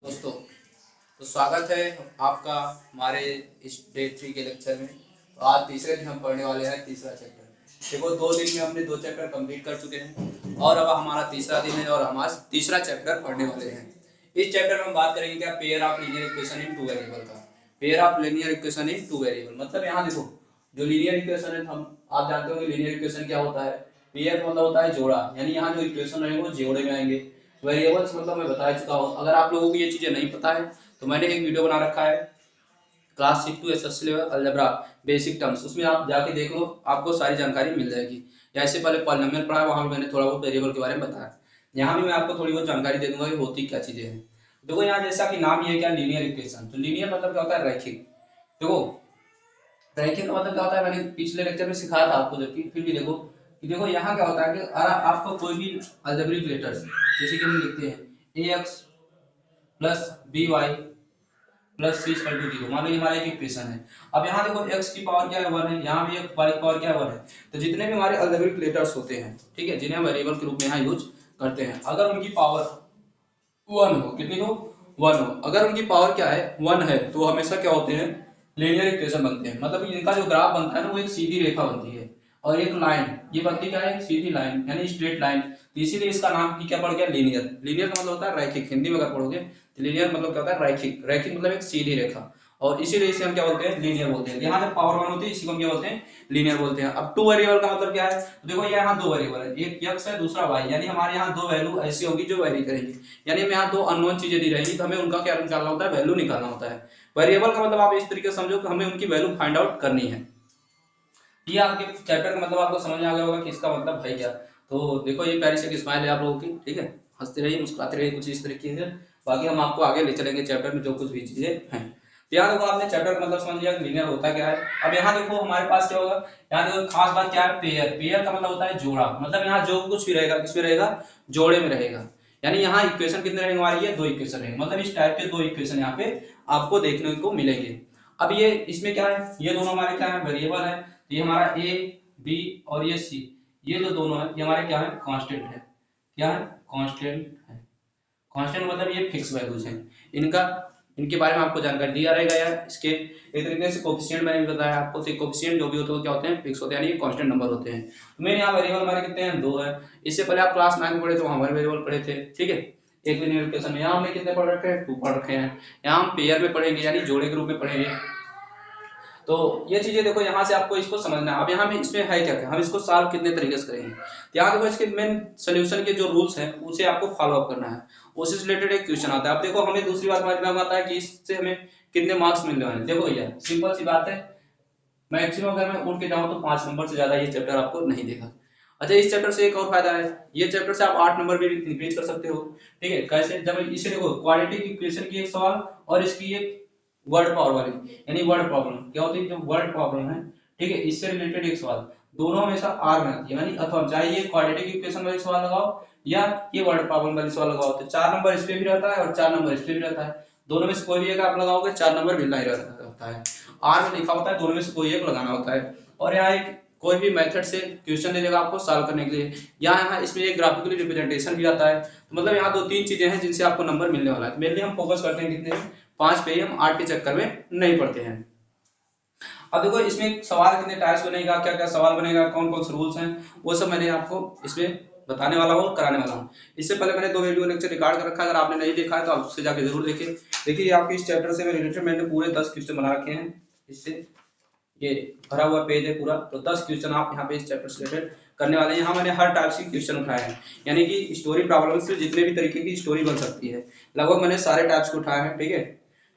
दोस्तों, तो स्वागत है आपका हमारे इस डे 3 के लेक्चर में। तो आज तीसरे दिन हम पढ़ने वाले हैं तीसरा चैप्टर। देखो 2 दिन में हमने 2 चैप्टर कंप्लीट कर चुके हैं और अब हमारा तीसरा दिन है और हम आज तीसरा चैप्टर पढ़ने वाले हैं। इस चैप्टर में हम बात करेंगे क्या pair of linear equation in two variable का। Pair of linear equation in two variable मतलब यहाँ देखो, जो लीनियर इक्वेशन है, हम आप जानते हो कि लीनियर इक्वेशन क्या होता है। पेयर मतलब होता है जोड़ा, यानी यहाँ जो इक्वेशन रहेंगे वो जोड़े में आएंगे। वेरिएबल्स मतलब मैं बता चुका हूँ। अगर आप लोगों को ये चीजें नहीं पता है तो मैंने एक वीडियो बना रखा है class 6 to SSC level algebra basic terms, उसमें आप जाके देख लो, आपको सारी जानकारी मिल जाएगी। जैसे पहले पॉलिनोमियल पढ़ा है, वहां मैंने थोड़ा बहुत वेरिएबल के बारे में बताया। यहाँ भी मैं आपको थोड़ी बहुत जानकारी दे दूंगा कि होती क्या चीजें हैं। देखो यहाँ जैसा कि नाम ये है क्या, लीनियर इक्वेशन। तो लीनियर मतलब क्या होता है, रैखिक। देखो रैखिक का मतलब क्या होता है, मैंने पिछले लेक्चर में सिखाया था आपको, जबकि फिर भी देखो कि देखो यहाँ क्या होता है कि अगर आपको कोई भी अलजेब्रिक लेटर्स जैसे कि हम लिखते हैं A X plus B Y plus C equal to zero, मान लो ये हमारा एक इक्वेशन है। अब यहाँ देखो x की पावर क्या है 1 है, यहाँ भी y की पावर क्या है 1 है। तो जितने भी हमारे अलजेब्रिक लेटर्स होते हैं, ठीक है, जिन्हें हम वेरिएबल के रूप में यहाँ यूज करते हैं, अगर उनकी पावर 1 हो, कितनी हो 1 हो, अगर उनकी पावर क्या है 1 है, तो हमेशा क्या होते हैं, लीनियर इक्वेशन बनते हैं। मतलब इनका जो ग्राफ बनता है ना, वो एक सीधी रेखा बनती है और एक लाइन, ये बनती क्या है, एक सीधी लाइन यानी स्ट्रेट लाइन। तो इसीलिए इसका नाम की क्या पड़ गया, लीनियर। लीनियर का मतलब होता है रैखिक, हिंदी में अगर पढ़ोगे तो लीनियर मतलब क्या होता है, रैखिक। रैखिक मतलब एक सीधी रेखा, और इसीलिए इसे हम क्या बोलते हैं, लीनियर बोलते हैं। यहाँ जब पावर 1 होती है इसी को हम क्या बोलते हैं, लीनियर बोलते हैं। अब टू वेरिएबल का मतलब क्या है, तो देखो यहाँ दो वेरिएबल है, एक x है दूसरा y, यानी हमारे यहाँ दो वैल्यू ऐसी होगी जो वेरी करेंगी। यानी हमें यहाँ दो अननोन चीजें दी रहेंगी, तो हमें उनका क्या निकालना होता है, वैल्यू निकालना होता है। वेरिएबल का मतलब आप इस तरीके से समझो कि हमें उनकी वैल्यू फाइंड आउट करनी है। ये आपके चैप्टर का मतलब आपको समझ में आ गया होगा कि इसका मतलब है क्या। तो देखो ये प्यारी सी स्माइल है आप लोगों की, ठीक है, हंसते रहिए मुस्कुराते रहिए कुछ इस तरीके से। बाकी हम आपको आगे ले चलेंगे चैप्टर में जो कुछ भी चीजें हैं। यहाँ देखो आपने चैप्टर का मतलब समझ लिया कि लीनियर होता क्या है। अब यहाँ देखो हमारे पास क्या होगा, यहाँ देखो खास बात क्या है, पेयर। पेयर का मतलब होता है जोड़ा, मतलब यहाँ जो कुछ भी रहेगा किसमें रहेगा, जोड़े में रहेगा। यानी यहाँ इक्वेशन कितने रहेंगे हमारी, ये दो इक्वेशन रहेंगे, मतलब इस टाइप के दो इक्वेशन यहाँ पे आपको देखने को मिलेंगे। अब ये इसमें क्या है, ये दोनों हमारे क्या है, वेरिएबल है। तो ये हमारा ए बी और ये सी, ये जो दोनों है ये हमारे क्या है, कांस्टेंट है। क्या है, कांस्टेंट है। कांस्टेंट मतलब ये फिक्स वैल्यूज हैं इनका। इनके बारे में आपको जानकारी दिया रहेगा यार। इसके एक तरीके से कोफिशिएंट मैंने भी बताया आपको, तो कोफिशिएंट जो भी होते हैं क्या होते हैं, फिक्स होते हैं, यानी ये कांस्टेंट नंबर होते हैं। तो मेरे यहाँ वेरिएबल हमारे कितने हैं, दो है। इससे पहले आप क्लास 9 में पढ़े तो हमारे वेरिएबल पढ़े थे, ठीक है। एक लीनियर इक्वेशन में यहाँ हमने कितने पढ़ रखे हैं, 2 पढ़ रखे हैं। यहाँ हम पेयर में पढ़ेंगे यानी जोड़े के रूप में पढ़ेंगे। तो ये चीजें देखो यहाँ से आपको इसको समझना है। अब यहाँ में इसमें है क्या क्या, हम इसको सॉल्व कितने तरीके से करेंगे। तो यहाँ देखो इसके मेन सोल्यूशन के जो रूल्स हैं उसे आपको फॉलो अप करना है, उससे रिलेटेड एक क्वेश्चन आता है। अब देखो हमें दूसरी बात समझ में आता है कि इससे हमें कितने मार्क्स मिलने वाले हैं। देखो भैया सिंपल सी बात है, मैक्सिमम अगर मैं उड़ के जाऊँ तो 5 नंबर से ज्यादा ये चैप्टर आपको नहीं देगा। अच्छा इस चैप्टर से एक और फायदा है, ये चैप्टर से आप 8 नंबर भी इंक्रीज कर सकते हो। ठीक है, कैसे, जब इसे देखो क्वाड्रेटिक इक्वेशन की एक सवाल और इसकी एक वर्ड पावर वाली यानी वर्ड प्रॉब्लम क्या होती है, जो वर्ड प्रॉब्लम है, ठीक है, इससे रिलेटेड एक सवाल, दोनों हमेशा आर में आती है। यानी अथवा चाहे ये क्वाड्रेटिक इक्वेशन वाली सवाल लगाओ या ये वर्ड प्रॉब्लम वाली सवाल लगाओ, तो 4 नंबर इस पे भी रहता है और 4 नंबर इस पे भी रहता है। दोनों में से कोई भी एक आप लगाओगे 4 नंबर मिलना ही रहता है। आर में लिखा होता है, दोनों में से कोई एक लगाना होता है। और यहाँ एक कोई भी मेथड से क्वेश्चन दे देगा आपको सॉल्व करने के लिए, यहाँ इसमें एक ग्राफिकली रिप्रेजेंटेशन भी आता है। तो मतलब यहाँ 2-3 चीजें हैं जिनसे आपको नंबर मिलने वाला है। मेनली हम फोकस करते हैं कितने, 5 पे ही, हम 8 के चक्कर में नहीं पढ़ते हैं। अब देखो इसमें सवाल कितने टाइप्स बनेगा, क्या क्या सवाल बनेगा, कौन कौन से रूल्स हैं, वो सब मैंने आपको इसमें बताने वाला हूँ, कराने वाला हूँ। इससे पहले मैंने 2 वीडियो लेक्चर रिकॉर्ड कर रखा है, अगर आपने नहीं देखा है तो आप उससे जाके जरूर देखिए। देखिए आपके इस चैप्टर से रिलेटेड मैंने पूरे 10 क्वेश्चन बना रखे हैं। इससे ये भरा हुआ पेज है पूरा, तो 10 क्वेश्चन आप यहाँ पे इस चैप्टर से रिलेटेड करने वाले हैं। यहाँ मैंने हर टाइप के क्वेश्चन उठाए हैं, यानी कि स्टोरी प्रॉब्लम से जितने भी तरीके की स्टोरी बन सकती है लगभग मैंने सारे टाइप्स को उठाए हैं, ठीक है।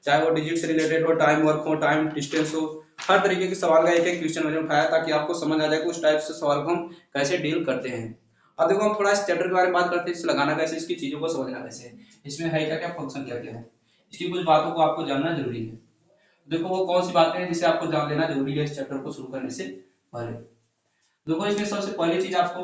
चाहे वो डिजिट से रिलेटेड हो, टाइम वर्क हो, टाइम डिस्टेंस हो, हर तरीके के सवाल का एक एक क्वेश्चन मैंने उठाया ताकि आपको समझ आ जाए कि उस टाइप से सवाल को हम कैसे डील करते हैं। अब देखो हम थोड़ा इस चैप्टर के बारे में बात करते हैं, इसे लगाना कैसे, इसकी चीजों को समझना कैसे, इसमें है क्या क्या फंक्शन, क्या क्या है, इसकी कुछ बातों को आपको जानना जरूरी है। देखो वो कौन सी बातें हैं जिसे आपको जान लेना जरूरी है इस चैप्टर को शुरू करने से पहले। देखो इसमें सबसे पहली चीज आपको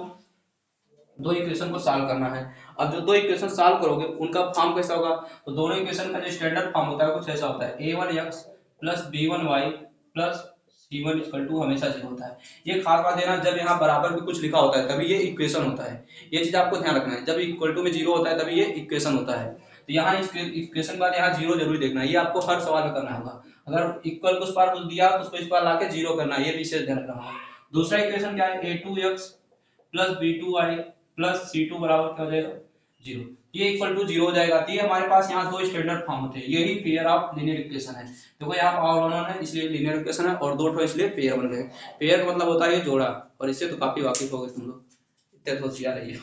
दो इक्वेशन को सॉल्व करना है। अब जो दो इक्वेशन सॉल्व करोगे उनका फॉर्म कैसा होगा, तो दोनों इक्वेशन का जो स्टैंडर्ड फॉर्म होता है कुछ ऐसा होता है, a1x plus b1y plus c1 equal to हमेशा 0 होता है। ये खास बात देना, जब यहाँ बराबर भी कुछ लिखा होता है तभी ये इक्वेशन होता है। ये चीज आपको ध्यान रखना है, जब इक्वल टू में 0 होता है तभी ये इक्वेशन होता है। तो यहाँ इस इक्वेशन के बाद यहाँ जीरो जरूर देखना है, ये आपको हर सवाल में करना होगा। अगर इक्वल को उस पार कुछ दिया तो उसको इस पार लाके जीरो करना है, ये विशेष ध्यान रखना होगा। दूसरा इक्वेशन क्या है, a2x plus b2y plus c2 बराबर क्या हो जाएगा, जीरो। ये इक्वल टू जीरो हो जाएगा। तो ये हमारे पास यहाँ दो स्टैंडर्ड फॉर्म होते हैं, यही पेयर ऑफ लीनियर इक्वेशन है। देखो यहाँ पावर वन है इसलिए लीनियर इक्वेशन है, और दो ठो इसलिए पेयर बन गए। पेयर का मतलब होता है ये जोड़ा, और इससे तो काफी वाकिफ हो गए तुम लोग, इतने तो होशियार है ये।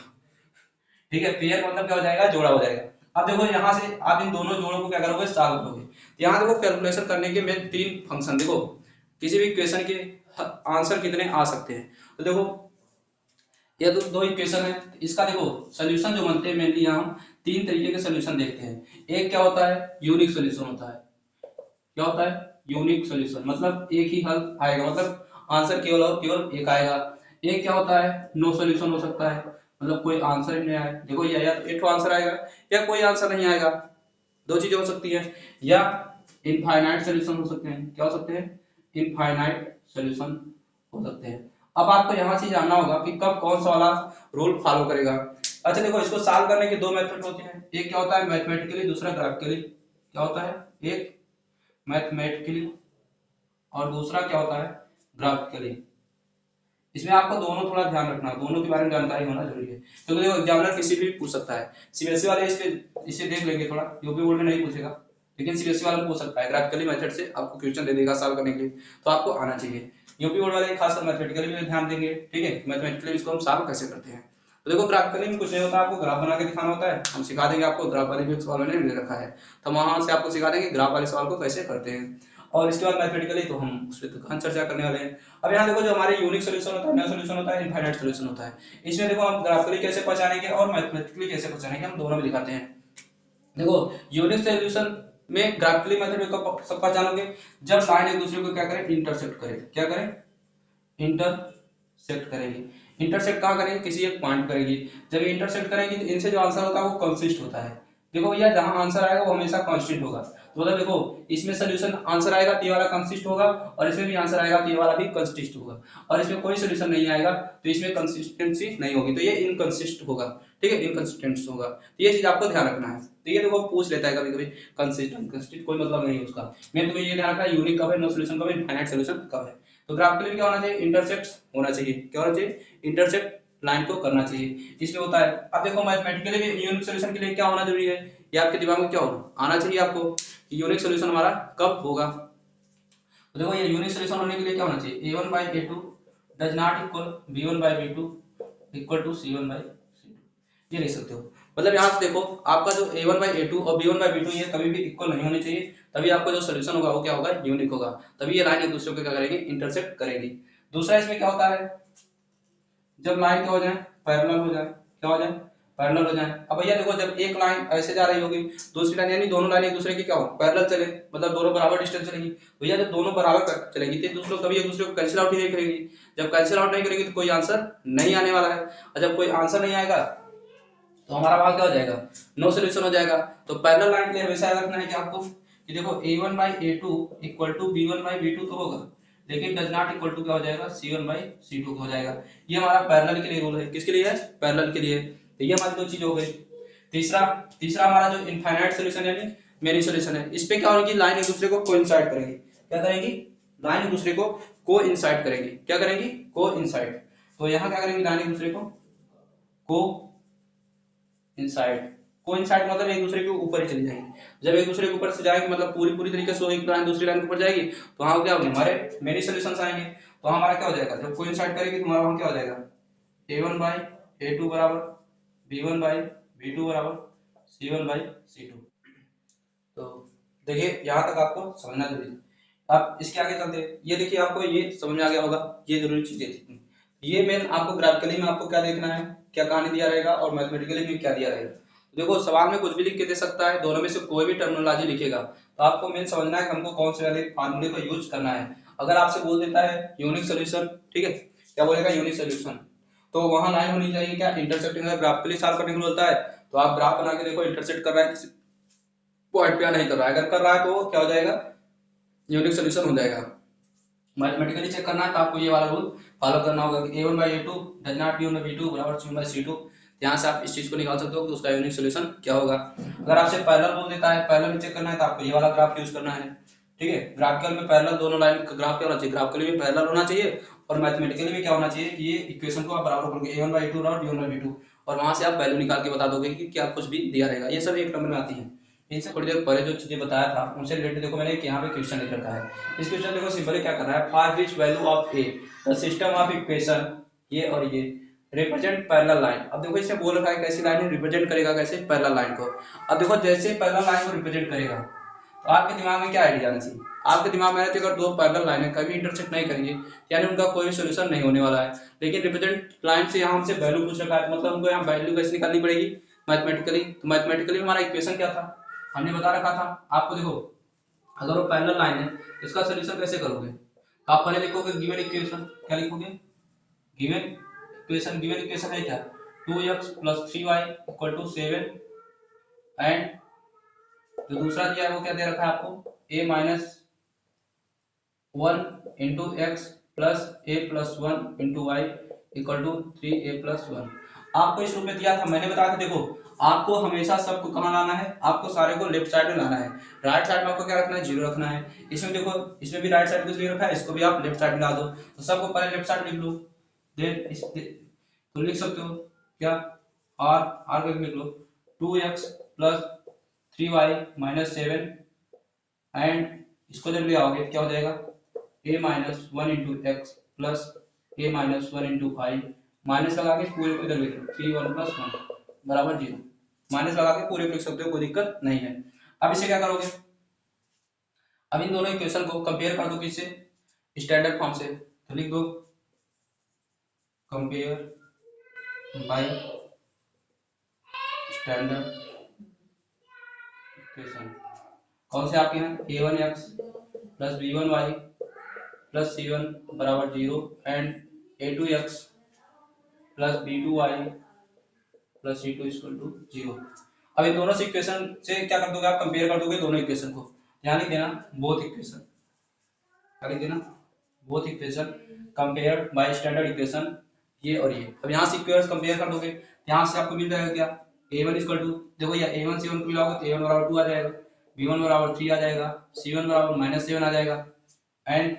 ठीक है, पेयर का मतलब क्या हो जाएगा, जोड़ा हो जाएगा। अब देखो यहाँ से आप इन दोनों जोड़ों को क्या करोगे, सॉल्व करोगे। यहाँ देखो कैलकुलेशन करने के मेन तीन फंक्शन, देखो किसी भी इक्वेशन के आंसर कितने आ सकते हैं। तो देखो ये दो इक्वेशन है, इसका देखो सोल्यूशन जो बनते हैं मेनली यहाँ हम तीन तरीके के सोल्यूशन देखते हैं। एक क्या होता है, यूनिक सोल्यूशन होता है। क्या होता है, यूनिक सोल्यूशन, मतलब एक ही हल आएगा, मतलब आंसर केवल और केवल एक आएगा। एक क्या होता है, नो सोल्यूशन हो सकता है, मतलब कोई आंसर ही नहीं आए। देखो ये या तो एक आंसर आएगा या कोई आंसर नहीं आएगा, दो चीजें हो सकती है। या इनफाइनाइट सोल्यूशन हो सकते हैं। क्या हो सकते हैं, इनफाइनाइट सोल्यूशन हो सकते हैं। अब आपको यहाँ से जानना होगा कि कब कौन सा वाला रूल फॉलो करेगा। अच्छा देखो, इसको सॉल्व करने के दो मेथड होते हैं, एक क्या होता है मैथमेटिकली, दूसरा ग्राफिकली। क्या होता है, एक मैथमेटिकली और दूसरा क्या होता है ग्राफिकली। इसमें आपको दोनों थोड़ा ध्यान रखना, दोनों के बारे में जानकारी होना जरूरी है, क्योंकि देखो एग्जामिनर किसी भी पूछ सकता है। सीबीएसई वाले इसे देख लेंगे थोड़ा, यूपी बोर्ड में नहीं पूछेगा, लेकिन सीबीएसई वाला पूछ सकता है। ग्राफिकली मेथड से आपको क्वेश्चन दे देगा सॉल्व करने के लिए, तो आपको आना चाहिए। यूपी बोर्ड वाले खासकर मैथमेटिकली में ध्यान देंगे, ठीक है, मैथमेटिकली इसको हम सॉल्व कैसे करते हैं। तो देखो ग्राफिकली में कुछ नहीं होता, आपको ग्राफ बना के दिखाना होता है, हम सिखा देंगे आपको। ग्राफ वाले भी सवाल मैंने दे रखा है, तो वहां से आपको सिखा देंगे ग्राफ वाले सवाल को कैसे करते हैं। और इसके बाद मैथमेटिकली तो हम उस पर दुकान चर्चा करने वाले हैं। अब यहाँ देखो जो हमारे यूनिक सोल्यूशन होता है, नया सोल्यूशन होता है, इनफाइनाइट सोल्यूशन होता है। इसमें देखो हम ग्राफिकली कैसे पहचानेंगे और मैथमेटिकली कैसे पहचानेंगे, हम दोनों में दिखाते हैं। देखो यूनिक सोल्यूशन में ग्राफिकली मेथड में कब सब पहचानोगे, जब लाइन एक दूसरे को क्या करें, इंटरसेक्ट करें। क्या करें, इंटरसेक्ट करेंगे। इंटरसेक्ट कहाँ करेंगे, किसी एक पॉइंट करेंगे। जब इंटरसेक्ट करेंगे तो इनसे जो आंसर होता है वो कंसिस्ट होता है। देखो भैया जहां आंसर आएगा वो हमेशा कांस्टेंट होगा, तो मतलब देखो इसमें सोल्यूशन आंसर आएगा तो ये वाला कंसिस्ट होगा, और इसमें भी आंसर आएगा तो ये वाला भी कंसिस्ट होगा, और इसमें कोई सोल्यूशन नहीं आएगा तो इसमें कंसिस्टेंसी नहीं होगी, तो ये इनकंसिस्ट होगा। ठीक है, इनकंसिस्टेंट होगा, तो ये चीज आपको ध्यान रखना है। तो ये देखो पूछ लेता है कभी कभी, कंसिस्टेंट कंसिस्टेंट कोई मतलब नहीं है उसका। मैं तुम्हें ये ध्यान रखना है यूनिक कब है, नो सोल्यूशन कब है, इनफाइनाइट सोल्यूशन कब है। तो ग्राफिकली क्या होना चाहिए, इंटरसेक्ट होना चाहिए। क्या होना चाहिए, इंटरसेक्ट लाइन को करना चाहिए, इसमें होता है। अब देखो मैथमेटिकली भी यूनिक सोल्यूशन के लिए क्या होना जरूरी है, ये आपके दिमाग में क्या होना आना चाहिए आपको, यूनिक सोल्यूशन हमारा कब होगा। तो देखो ये यूनिक सोल्यूशन होने के लिए क्या होना चाहिए, a1 by a2 does not equal b1 by b2 equal to c1 by c2, ये लिख सकते हो। मतलब यहाँ से देखो आपका जो a1 by a2 और b1 by b2 ये कभी भी इक्वल नहीं होने चाहिए, तभी आपका जो सोल्यूशन होगा वो क्या होगा, यूनिक होगा, तभी ये लाइन एक दूसरे को क्या करेंगे, इंटरसेक्ट करेंगी। दूसरा इसमें क्या होता है, जब लाइन क्या हो जाए, पैरेलल हो जाए। क्या हो जाए, पैरेलल हो जाए। अब भैया देखो जब एक लाइन ऐसे जा रही होगी, दूसरी लाइन यानी दोनों लाइन एक दूसरे की क्या हो, पैरेलल चले, मतलब दोनों बराबर डिस्टेंस चलेंगी। भैया जब दोनों बराबर चलेंगी तो दूसरों कभी एक दूसरे को कैंसिल आउट ही नहीं करेंगी। जब कैंसिल आउट नहीं करेंगी तो कोई आंसर नहीं आने वाला है, और जब कोई आंसर नहीं आएगा तो हमारा वहां क्या हो जाएगा, नो सोल्यूशन हो जाएगा। तो पैरेलल लाइन के लिए हमेशा याद रखना है कि आपको कि देखो a1 by a2 equal to b1 by b2 तो होगा, लेकिन डज नॉट इक्वल टू क्या हो जाएगा, c1 by c2 हो जाएगा। ये हमारा पैरेलल के लिए रूल है, किसके लिए है, पैरेलल के लिए। तो ये हमारी दो चीज हो गई। तीसरा तीसरा हमारा जो इनफाइनाइट सोल्यूशन यानी मेनी सोल्यूशन है, इस पे क्या होगी, लाइन एक दूसरे को कोइंसाइड करेंगी। क्या करेंगी, लाइन एक दूसरे को कोइंसाइड करेंगी। क्या करेंगी, कोइंसाइड। तो यहाँ क्या करेंगी, लाइन एक दूसरे को कोइंसाइड मतलब एक दूसरे के ऊपर ही चली जाएगी। जब एक दूसरे के ऊपर से जाएगी मतलब पूरी पूरी तरीके से एक लाइन दूसरी लाइन के ऊपर जाएगी, तो वहां क्या होगा, हमारे मेनी सॉल्यूशंस आएंगे। तो हमारा क्या हो जाएगा, जब कोइंसाइड करेगी तो हमारा वहां क्या हो जाएगा, a1 by a2 बराबर b1 by b2 बराबर c1 by c2। तो देखिए यहाँ तक आपको समझना जरूरी है। आप इसके आगे चलते हैं, ये देखिए आपको ये समझ में आ गया होगा, ये जरूरी चीजें थी। ये मेन आपको ग्राफिकली में आपको क्या देखना है, क्या कहानी दिया रहेगा, और मैथमेटिकली में क्या दिया रहेगा। देखो सवाल में कुछ भी लिख के दे सकता है, दोनों में से कोई भी टर्मिनोलॉजी लिखेगा, तो आपको मेन समझना है कि हमको कौन से वाले फार्मूले को यूज करना है। अगर आपसे बोल देता है यूनिक सोल्यूशन, ठीक है, क्या बोलेगा, यूनिक सोल्यूशन, तो वहां लाइन होनी चाहिए क्या, इंटरसेक्टिंग। अगर ग्राफिकली सॉल्व करने को बोलता है तो आप ग्राफ बना के देखो इंटरसेक्ट कर रहा है किसी पॉइंट पे या नहीं कर रहा है। अगर कर रहा है तो वो क्या हो जाएगा, यूनिक सोल्यूशन हो जाएगा। मैथमेटिकली चेक करना है तो आपको ये वाला रूल फॉलो करना होगा कि a1 by a2 does not b1 by b2 बराबर c1 by c2। यहाँ से आप इस चीज को निकाल सकते हो कि उसका यूनिक सोल्यूशन क्या होगा। अगर आपसे पैरेलल बोल देता है, पैरेलल चेक करना है तो आपको ये वाला ग्राफ यूज करना है, ठीक है। ग्राफिकल में पैरेलल दोनों लाइन का ग्राफ क्या होना चाहिए, ग्राफिकली भी पैरेलल होना चाहिए और मैथमेटिकली भी क्या होना चाहिए कि ये इक्वेशन को आप बराबर करोगे a1/2 और b1/b2 और वहां से आप वैल्यू निकाल के बता दोगे कि क्या कुछ भी दिया रहेगा। ये सब एक नंबर में आती है। इनसे थोड़ी देर पहले जो चीजें बताया था उनसे रिलेटेड देखो मैंने यहाँ पे क्वेश्चन लिख रखा है। इस क्वेश्चन देखो सिंपली क्या करना है, find which value of A the system of equation, ये और ये रिप्रेजेंट पैरेलल लाइन। अब देखो इससे बोल रखा है कैसी लाइन रिप्रेजेंट करेगा, कैसे पैरेलल लाइन को। अब देखो जैसे पैरेलल लाइन को रिप्रेजेंट करेगा तो आपके दिमाग में क्या आइडिया आना चाहिए, आपके दिमाग में आना चाहिए अगर दो पैरेलल लाइन है कभी इंटरसेक्ट नहीं करेंगे यानी उनका कोई सोल्यूशन नहीं होने वाला है। लेकिन रिप्रेजेंट लाइन से यहाँ हमसे वैल्यू पूछ रखा है, मतलब हमको यहाँ वैल्यू कैसे निकालनी पड़ेगी मैथमेटिकली। तो मैथमेटिकली हमारा इक्वेशन क्या था, हमने बता रखा था आपको। देखो अगर वो पैरेलल लाइन है तो इसका सोल्यूशन कैसे करोगे, तो आप पहले लिखोगे गिवन इक्वेशन। क्या लिखोगे, गिवन इक्वेशन। गिवन इक्वेशन है क्या, 2x + 3y = 7 एंड जो दूसरा दिया है वो क्या दे रखा है आपको, a - 1 × x + a + 1 × y = 3a + 1। आपको इस रूप में दिया था, मैंने बताया था देखो आपको हमेशा सबको कहाँ लाना है, आपको सारे को लेफ्ट साइड में लाना है। राइट साइड में आपको क्या रखना है, 0 रखना है। इसमें देखो इसमें भी राइट साइड कुछ नहीं रखा है, इसको भी आप लेफ्ट साइड में ला दो। तो सबको पहले लेफ्ट साइड लिख लो, देन तो लिख सकते हो क्या, r को लिख लो 2x + 3y - 7 एंड इसको जब ले आओगे क्या हो जाएगा, a - 1 × x + a - 1 × y, minus लगा के पूरे को इधर लिख लो 3 1 + 1 = 0। माइनस लगा के पूरे को लिख सकते हो, कोई दिक्कत नहीं है। अब इसे क्या करोगे, अब इन दोनों इक्वेशन को कंपेयर कर दो किससे, स्टैंडर्ड फॉर्म से। तो लिख दो कंपेयर बाय स्टैंडर्ड इक्वेशन। कौन से आपके हैं, a1x + b1y + c1 = 0 and a2x + b2y + c2 = 0। अब इन दोनों से इक्वेशन से क्या कर दोगे आप, कंपेयर कर दोगे दोनों इक्वेशन को। ध्यान लिख देना बोथ इक्वेशन, क्या लिख देना, both equation compare by standard equation, ये और ये। अब यहाँ से इक्वेशन कंपेयर कर दोगे, यहाँ से आपको मिल जाएगा क्या, a1 = देखो या a1 से 1 को मिलाओगे तो a1 = 2 आ जाएगा, b1 = 3 आ जाएगा, c1 = -7 आ जाएगा एंड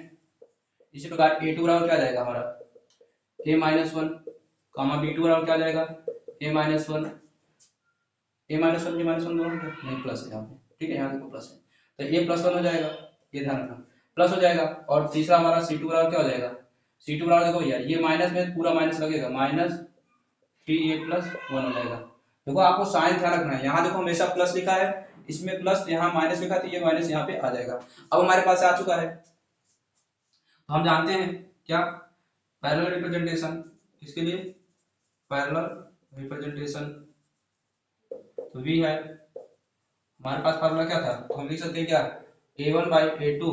इसी प्रकार a2 बराबर क्या आ जाएगा हमारा, a - 1 b2 बराबर क्या आ जाएगा, a - 1 a - 1 दोनों नहीं प्लस है यहाँ पे, ठीक है, यहाँ देखो प्लस है तो a + 1 हो जाएगा, ये ध्यान रखना प्लस हो जाएगा। और तीसरा हमारा c2 बराबर क्या हो जाएगा, c2 बराबर देखो यार ये माइनस में पूरा माइनस लगेगा, -3a + 1 हो जाएगा। देखो आपको साइन ध्यान रखना है, यहाँ देखो हमेशा प्लस लिखा है, इसमें प्लस यहाँ माइनस लिखा तो ये माइनस यहाँ पे आ जाएगा। अब हमारे पास आ चुका है, तो हम जानते हैं क्या, पैरेलल रिप्रेजेंटेशन, इसके लिए पैरेलल रिप्रेजेंटेशन तो v है, हमारे पास फार्मूला क्या था, तो हम लिख सकते हैं क्या, a1/a2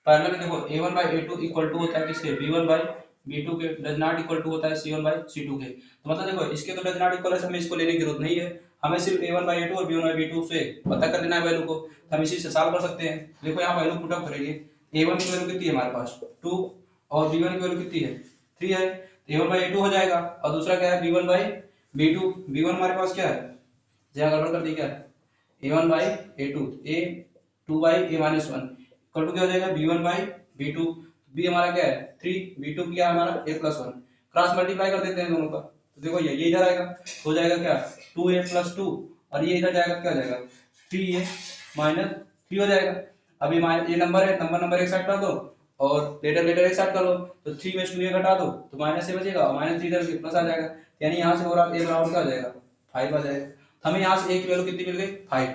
पैरेलल में देखो a1/a2 इक्वल टू होता है किसके, b1/b2 के, डज नॉट इक्वल टू होता है c1/c2 के। तो मतलब देखो इसके तो डज नॉट इक्वल है, हमें इसको लेने की जरूरत नहीं है, हमें सिर्फ a1/a2 और b1/b2 से पता कर लेना है वैल्यू को, तो हम इसी से सॉल्व कर सकते हैं। देखो यहाँ वैल्यू पुट अप करेंगे, a1 की वैल्यू कितनी है हमारे पास 2 और b1 की वैल्यू कितनी है 3 है, तो a1/a2 हो जाएगा और दूसरा क्या है b1/b2, b1 हमारे पास क्या है, जहाँ गड़बड़ कर दी क्या, a1/a2 a2/a - 1 इक्वल टू क्या हो जाएगा b1/b2, b हमारा क्या है 3, b2 क्या है हमारा a + 1, क्रॉस मल्टीप्लाई कर देते हैं दोनों का, तो देखो ये इधर आएगा हो जाएगा क्या 2a + 2 और ये इधर जाएगा क्या हो जाएगा 3a - 3 हो जाएगा। अभी ये नंबर है, नंबर एक साइड कर दो और लेटर एक साइड कर लो, तो 3 में से 2a घटा दो तो -a बचेगा और -3 इधर से प्लस आ जाएगा, यानी यहाँ से ओवरऑल a बराबर क्या हो जाएगा 5 आ जाएगा। हमें यहाँ से a की वैल्यू कितनी मिल गई 5,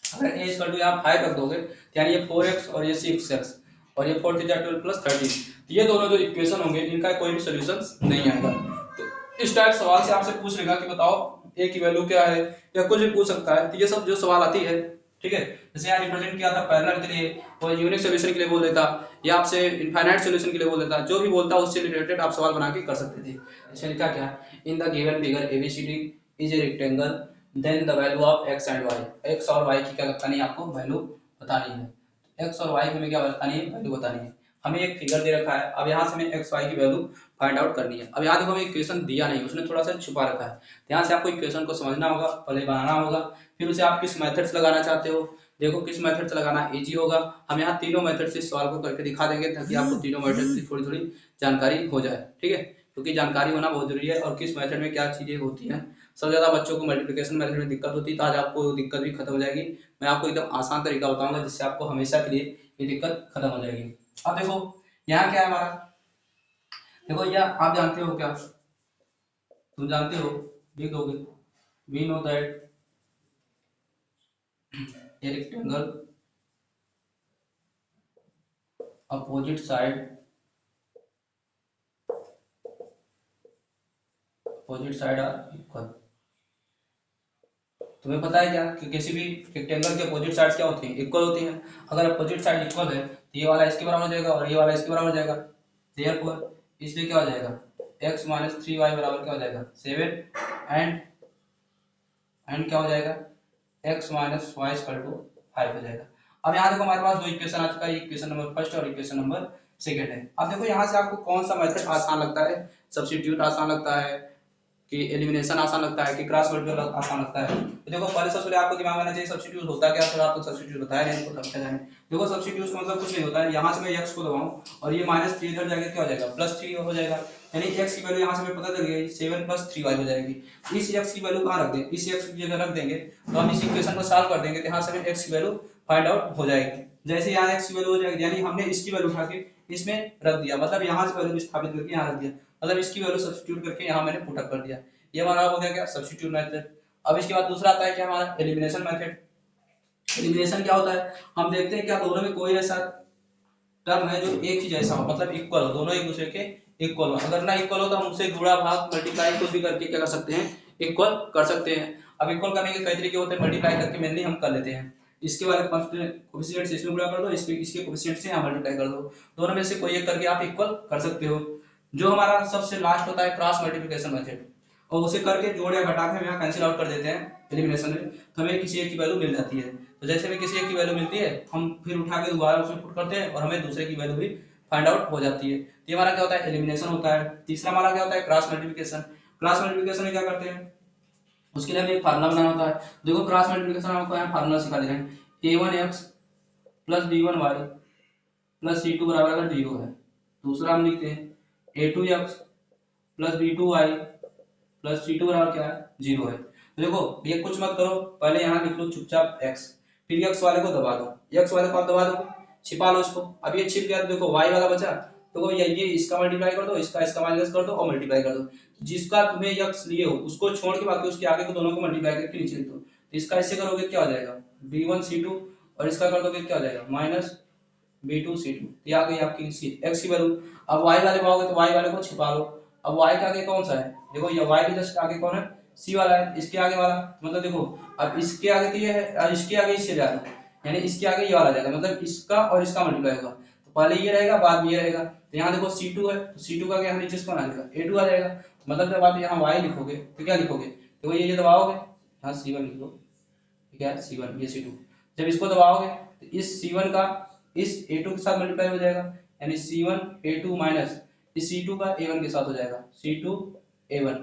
अगर a = यहाँ 5 रख दोगे तो यानी ये 4x और ये 6x और ये 4 × 12 + 13, ये दोनों जो इक्वेशन होंगे इनका कोई भी सॉल्यूशन नहीं आएगा। तो इस टाइप सवाल से आपसे पूछ लेगा कि बताओ a की वैल्यू क्या है या कुछ भी पूछ सकता है, तो ये सब जो सवाल आती है, ठीक है। जैसे यहाँ रिप्रेजेंट किया था पैरेलल के लिए और यूनिक सॉल्यूशन के लिए बोल देता या आपसे इनफाइनाइट सॉल्यूशन के लिए बोल देता, जो भी बोलता उससे रिलेटेड आप सवाल बना के कर सकते थे। इसमें लिखा क्या, in the given figure ABCD is a rectangle then the value of x and y, x और y की क्या बतानी है आपको, वैल्यू बतानी है, x और y की हमें क्या बतानी है, वैल्यू बतानी है। हमें एक फिगर दे रखा है, अब यहाँ से हमें x y की वैल्यू फाइंड आउट करनी है। अब यहाँ देखो हमें इक्वेशन दिया नहीं, उसने थोड़ा सा छुपा रखा है। यहाँ से आपको इक्वेशन को समझना होगा, पहले बनाना होगा, फिर उसे आप किस मेथड से लगाना चाहते हो। देखो किस मेथड से लगाना इजी होगा, हम यहाँ तीनों मेथड से सवाल को करके दिखा देंगे ताकि आपको तीनों मेथड की थोड़ी थोड़ी जानकारी हो जाए, ठीक है, क्योंकि जानकारी होना बहुत जरूरी है और किस मेथड में क्या चीजें होती हैं। सबसे ज्यादा बच्चों को मल्टीप्लिकेशन मेथड में दिक्कत होती है, तो आज आपको दिक्कत भी खत्म हो जाएगी। मैं आपको एकदम आसान तरीका बताऊंगा जिससे आपको हमेशा के लिए ये दिक्कत खत्म हो जाएगी। अब देखो यहाँ क्या है हमारा, देखो यह आप जानते हो क्या, तुम जानते हो, लिख दोगे, we know that a rectangle opposite side are equal। तुम्हें पता है क्या कि किसी भी रेक्टेंगल के अपोजिट साइड क्या होती हैं, इक्वल होती हैं। अगर अपोजिट साइड इक्वल है तो ये वाला इसके बराबर हो जाएगा और ये वाला इसके बराबर हो जाएगा, देयरफॉर इसलिए क्या हो जाएगा, x माइनस 3y बराबर क्या हो जाएगा 7 एंड क्या हो जाएगा x minus y equal to 5 हो जाएगा। अब यहाँ देखो हमारे पास दो इक्वेशन आ चुका है, इक्वेशन नंबर फर्स्ट और इक्वेशन नंबर सेकंड है। अब देखो यहाँ से आपको कौन सा मेथड आसान लगता है, सब्स्टिट्यूट आसान लगता है कि एलिमिनेशन आसान लगता है कि क्रॉस मल्टीप्लाई आसान लगता है। तो देखो पहले सबसे पहले आपको दिमाग में आना चाहिए सब्स्टिट्यूट होता क्या है, थोड़ा आपको सब्स्टिट्यूट बताया नहीं तो समझा जाए। देखो सब्स्टिट्यूट का मतलब कुछ नहीं होता है, यहाँ से मैं x को दबाऊं और ये -3 इधर जाके क्या हो जाएगा +3 हो जाएगा, यानी x की वैल्यू यहाँ से हमें पता चल गई 7 + 3y हो जाएगी। इस x की वैल्यू कहाँ रख दें, इस x की जगह रख देंगे तो हम इस इक्वेशन को सॉल्व कर देंगे तो यहाँ से हमें x की वैल्यू फाइंड आउट हो जाएगी। जैसे यहाँ x की वैल्यू हो जाएगी यानी हमने इसकी वैल्यू उठा के इसमें रख दिया, मतलब यहाँ से वैल्यू स्थापित करके यहाँ रख दिया, मतलब इसकी वैल्यू सब्स्टिट्यूट करके यहाँ मैंने पुट अप कर दिया। ये हमारा हो गया क्या सब्स्टिट्यूट मेथड। अब इसके बाद दूसरा आता है क्या हमारा एलिमिनेशन मेथड। एलिमिनेशन क्या होता है, हम देखते हैं क्या दोनों में कोई ऐसा टर्म है जो एक ही जैसा हो, मतलब इक्वल हो, दोनों एक दूसरे के इक्वल हो। अगर ना इक्वल हो तो हम उससे गुणा भाग मल्टीप्लाई कुछ भी करके क्या कर सकते हैं, इक्वल कर सकते हैं। अब इक्वल करने के कई तरीके होते हैं, मल्टीप्लाई करके मेनली हम कर लेते हैं, इसके वाले कोएफिशिएंट से इसमें गुणा कर दो, इसके कोएफिशिएंट से यहाँ मल्टीप्लाई कर दो, दोनों में से कोई एक करके आप इक्वल कर सकते हो। जो हमारा सबसे लास्ट होता है क्रॉस मल्टीप्लिकेशन मेथड, और उसे करके जोड़ या घटा के हम यहाँ कैंसिल आउट कर देते हैं एलिमिनेशन में, तो हमें किसी एक की वैल्यू मिल जाती है। तो जैसे हमें किसी एक की वैल्यू मिलती है हम फिर उठा के दोबारा उसमें पुट करते हैं और हमें दूसरे की वैल्यू भी फाइंड आउट हो जाती है। तो ये हमारा क्या होता है एलिमिनेशन होता है। तीसरा हमारा क्या होता है क्रॉस मल्टीप्लिकेशन। क्रॉस मल्टीप्लिकेशन में क्या करते हैं, उसके लिए हमें एक फार्मूला बनाना होता है। देखो क्रॉस मल्टीप्लिकेशन हमको यहाँ फार्मूला सिखा दे रहे हैं, a1x + b1y + c2 बराबर अगर 0 है। दूसरा हम लिखते हैं a2x + b2y + c2 बराबर क्या है 0 है। तो देखो ये कुछ मत करो, पहले यहाँ लिख लो चुपचाप x, फिर x वाले को दबा दो, x वाले को आप दबा दो, छिपा लो इसको। अब ये छिप गया तो देखो y वाला बचा, तो ये इसका मल्टीप्लाई कर दो, इसका माइनस कर दो और मल्टीप्लाई कर दो। जिसका तुम्हें x लिए हो उसको छोड़ के बाकी उसके आगे को दोनों को मल्टीप्लाई करके नीचे लिख दो। तो इसका इससे करोगे क्या हो जाएगा b1c2 और इसका कर दोगे क्या हो जाएगा -b2c2। ये आ गई आपकी x की वैल्यू। अब y वाले पाओगे तो y वाले को छिपा लो। अब y के आगे कौन सा है, देखो ये y के जस्ट आगे कौन है c वाला है, इसके आगे वाला, मतलब देखो अब इसके आगे तो ये है और इसके आगे इससे ज्यादा, यानी इसके आगे ये वाला जाएगा, मतलब इसका और इसका मल्टीप्लाई होगा, तो पहले ये रहेगा बाद में ये रहेगा। तो यहाँ देखो c2 है तो c2 का यहाँ नीचे कौन आ जाएगा a2 आ जाएगा, मतलब जब आप यहाँ y लिखोगे तो क्या लिखोगे, देखो ये दबाओगे यहाँ c1 लिख लो, क्या है c1, ये c2, जब इसको दबाओगे तो इस c1 का इस a2 के साथ मल्टीप्लाई हो जाएगा, यानी c1 a2 माइनस इस c2 का a1 के साथ हो जाएगा c2 a1।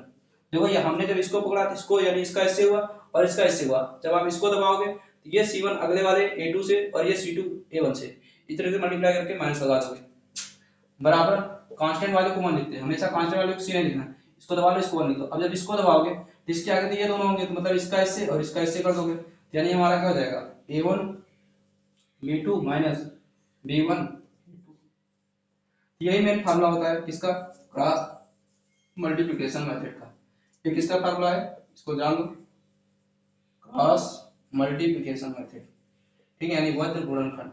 देखो ये हमने जब इसको पकड़ा तो इसको यानी इसका इससे हुआ और इसका इससे हुआ, जब आप इसको दबाओगे तो ये c1 अगले वाले a2 से और ये c2 a1 से, इस तरह से मल्टीप्लाई करके माइनस लगा दोगे। बराबर कांस्टेंट वाले को 1 लिखते हैं, हमेशा कांस्टेंट वाले को c नहीं लिखना, इसको दबा लो इसको 1 लिख दो। अब जब इसको दबाओगे तो इसके आगे तो ये दोनों होंगे, तो मतलब इसका इससे और इसका इससे कर दोगे, यानी हमारा क्या हो जाएगा a1 b2 माइनस b1। यही मेन फार्मूला होता है किसका, क्रॉस मल्टीप्लिकेशन मेथड का। ये किसका फार्मूला है इसको जान लो, क्रॉस मल्टीप्लिकेशन मेथड, ठीक है, यानी वज्र गुणनखंड,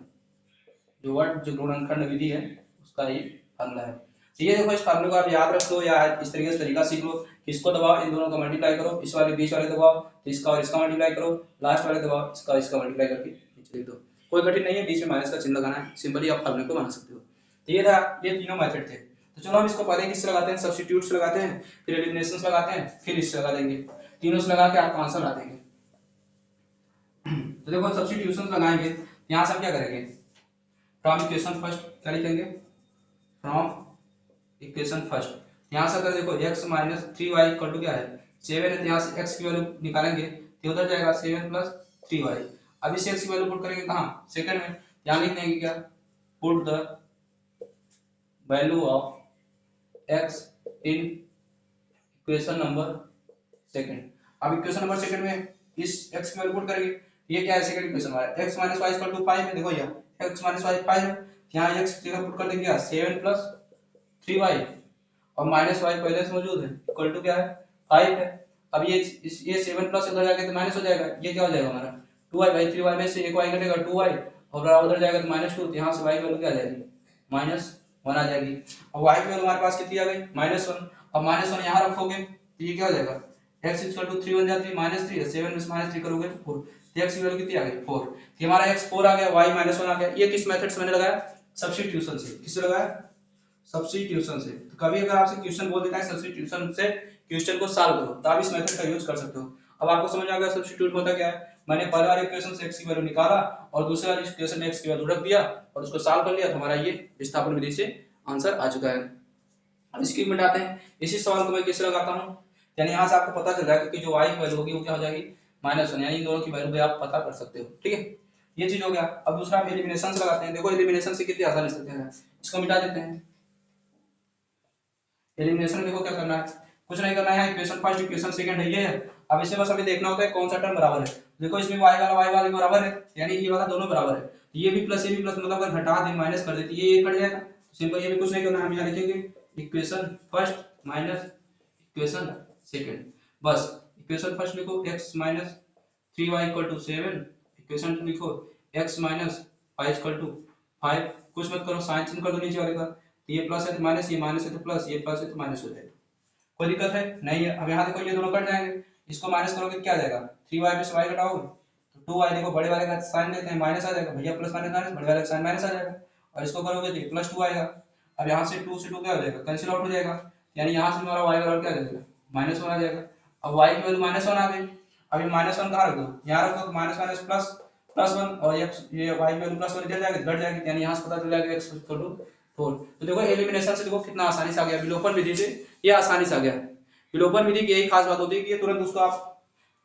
जो गुणनखंड विधि है उसका ये फार्मूला है। तो ये देखो इस फार्मूले को आप याद रख लो या इस तरीके से तरीका सीख लो कि इसको दबाओ इन दोनों का मल्टीप्लाई करो, इस वाले बीच वाले दबाओ तो इसका और इसका मल्टीप्लाई करो, लास्ट वाले दबाओ इसका इसका मल्टीप्लाई करके नीचे लिख दो। कोई कठिन नहीं है, बीच में माइनस का चिन्ह लगाना है, सिंपली आप फार्मूले को बना सकते हो। तो ये था, ये तीनों मेथड थे। तो चलो हम इसको पहले किससे लगाते हैं, सब्स्टिट्यूट से लगाते हैं, फिर एलिमिनेशन से लगाते हैं, फिर इससे लगा देंगे, तीनों से लगा के आपको आंसर ला देंगे। तो देखो सब्स्टिट्यूशन लगाएंगे, यहाँ से हम क्या करेंगे, फ्रॉम इक्वेशन फर्स्ट क्या लिखेंगे, फ्रॉम इक्वेशन फर्स्ट यहाँ से अगर देखो x minus 3y equal to क्या है 7 है, तो यहाँ से x की वैल्यू निकालेंगे तो उधर जाएगा 7 प्लस 3y। अब इस x की वैल्यू पुट करेंगे कहाँ सेकंड में, यहाँ लिख देंगे क्या put the value of x in equation number second. अब इक्वेशन नंबर सेकंड में इस x की वैल्यू पुट करेंगे, ये क्या है सेकंड इक्वेशन हमारा x minus y equal to 5 है, देखो यहाँ x माइनस वाई 5 है, यहाँ x की जगह पुट कर देंगे 7 प्लस 3y और माइनस वाई पहले से मौजूद है इक्वल टू क्या है 5 है। अब ये 7 प्लस इधर जाके तो माइनस हो जाएगा, ये क्या हो जाएगा हमारा 2y बाई 3y में से एक y घटेगा 2y और बराबर उधर जाएगा तो -2, तो यहाँ से y की वैल्यू क्या आ जाएगी -1 आ जाएगी। अब y की वैल्यू हमारे पास कितनी आ गई -1। अब -1 यहाँ रखोगे तो ये क्या हो जाएगा x इक्वल टू 3 बन जाती है -3 है, 7 में से -3 करोगे 4, तो x की वैल्यू कितनी आ गई 4, तो हमारा x 4 आ गया, y -1 आ गया। ये किस मेथड से मैंने लगाया सब्स्टिट्यूशन से, किससे लगाया सब्स्टिट्यूशन से। तो कभी अगर आपसे क्वेश्चन बोल देता है सब्स्टिट्यूशन से क्वेश्चन को सॉल्व करो तो आप इस मेथड का यूज कर सकते हो। अब आपको समझ आ गया सब्स्टिट्यूट होता क्या है, मैंने पहले वाले इक्वेशन से x की वैल्यू निकाला और दूसरे वाले इक्वेशन में x की वैल्यू रख दिया और उसको सॉल्व कर लिया, तो हमारा ये विस्थापन विधि से आंसर आ चुका है। अब इसकी मिटाते हैं, इसी सवाल को मैं कैसे लगाता हूँ, यानी यहाँ से आपको पता चल जाएगा कि जो y की वैल्यू होगी वो क्या हो जाएगी -1, यानी इन दोनों की वैल्यू भी आप पता कर सकते हो। ठीक है, ये चीज हो गया। अब दूसरा हम एलिमिनेशन से लगाते हैं, देखो एलिमिनेशन से कितनी आसानी से है, इसको मिटा देते हैं। एलिमिनेशन देखो क्या करना है, कुछ नहीं करना है, इक्वेशन फर्स्ट इक्वेशन सेकंड है ये है। अब इसमें बस हमें देखना होता है कौन सा टर्म बराबर है। देखो इसमें y वाला बराबर है, यानी ये वाला दोनों बराबर है, ये भी प्लस मतलब अगर घटा दें माइनस कर दें तो ये कट जाएगा। सिंपल, ये भी कुछ नहीं करना, हम यहाँ लिखेंगे equation first minus equation second, बस इक्वेशन फर्स्ट लिखो x minus 3y equal to 7, equation two लिखो x माइनस 5 इक्वल टू 5, कुछ मत करो साइन चिन्ह कर दो नीचे वाले का, तो ये प्लस है तो माइनस, ये माइनस है तो प्लस, ये प्लस है तो माइनस हो जाएगा, कोई दिक्कत है नहीं है। अब यहाँ देखो ये दोनों कट जाएंगे, इसको माइनस करोगे क्या आ जाएगा 3y में से y घटाओगे तो 2y, देखो बड़े वाले का साइन लेते हैं माइनस आ जाएगा, भैया प्लस माइनस माइनस, बड़े वाले का साइन माइनस आ जाएगा, और इसको करोगे तो प्लस 2 आएगा। अब यहाँ से 2 से 2 क्या हो जाएगा कैंसिल आउट हो जाएगा, यानी यहाँ से हमारा y बराबर क्या आ जाएगा -1 आ जाएगा। अब y की वैल्यू -1 आ गई, अब ये -1 कहाँ रख दो, यहाँ रख दो, माइनस माइनस प्लस प्लस 1 और ये y की वैल्यू +1 इधर जाएगी घट जाएगी, यानी यहाँ से पता चल जाएगा x इक्वल टू 4। तो देखो एलिमिनेशन से देखो कितना आसानी से आ गया, विलोपन विधि से ये आसानी से आ गया। विलोपन विधि की यही खास बात होती है कि ये तुरंत उसको आप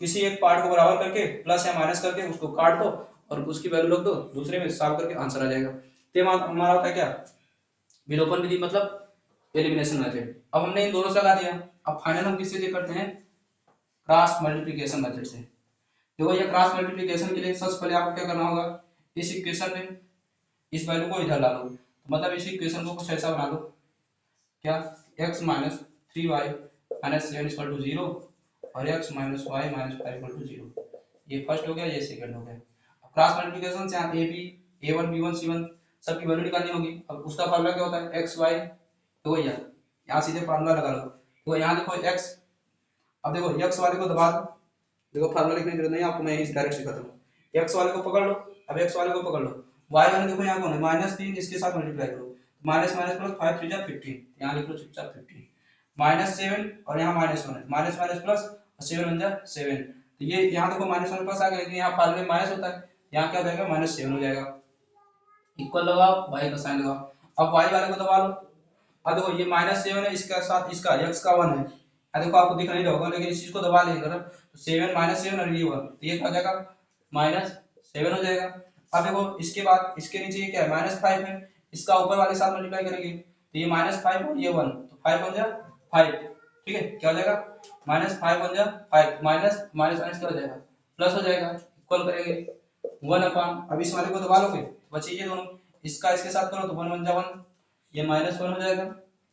किसी एक पार्ट को बराबर करके प्लस या माइनस करके उसको काट दो और उसकी वैल्यू रख दो, दूसरे में सॉल्व करके आंसर आ जाएगा। तो हमारा होता है क्या विलोपन विधि मतलब एलिमिनेशन मेथड। अब हमने इन दोनों से लगा दिया, अब फाइनल हम किससे करते हैं क्रॉस मल्टीप्लिकेशन मेथड से। देखो ये क्रॉस मल्टीप्लिकेशन के लिए सबसे पहले आपको क्या करना होगा, इस इक्वेशन में इस वैल्यू को इधर ला लो, मतलब इस इक्वेशन को कुछ ऐसा बना लो क्या x minus 3y minus 7 equal to 0 और x minus y minus 5 equal to 0, ये फर्स्ट हो गया, ये सेकंड हो गया। अब क्रॉस मल्टीप्लिकेशन से यहाँ a1 b1 c1 सबकी वैल्यू निकालनी होगी। अब उसका फार्मूला क्या होता है x y, तो भैया यहाँ सीधे फार्मूला लगा लो, तो यहाँ देखो x, अब देखो x वाले को दबा दो, देखो फार्मूला लिखने की जरूरत नहीं आपको, मैं इस डायरेक्ट सिखाता हूँ। x वाले को पकड़ लो, अब x वाले को पकड़ लो, y वाले देखो यहाँ कौन है -3, इसके साथ मल्टीप्लाई करो, माइनस माइनस प्लस 5 3 जा 15, यहाँ लिख लो चुपचाप 15, -7 और यहाँ -1 है, माइनस माइनस प्लस 7 बन जा 7, तो ये यहाँ देखो -1 प्लस आ गया, लेकिन यहाँ फार्मूले में माइनस होता है, यहाँ क्या हो जाएगा -7 हो जाएगा। इक्वल लगाओ, y का साइन लगाओ, अब y वाले को दबा लो, अब देखो ये -7 है, इसके साथ इसका x का 1 है, देखो आपको दिख नहीं रहा होगा लेकिन इस चीज को दबा लेंगे तो 7 -7 और ये 1, तो ये क्या हो जाएगा -7 हो जाएगा। अब देखो इसके बाद इसके नीचे ये क्या है -5 है, इसका ऊपर वाले साथ मल्टीप्लाई करेंगे तो ये -5 और ये 1, तो 5 बन जा 5, ठीक है क्या हो जाएगा -5 बन जा 5, माइनस माइनस माइनस क्या हो जाएगा प्लस हो जाएगा, इक्वल करेंगे 1 अपॉन, अब इस वाले को दबा लोगे बचे ये दोनों, इसका इसके साथ करो तो 1 बन जा 1, ये -1 हो जाएगा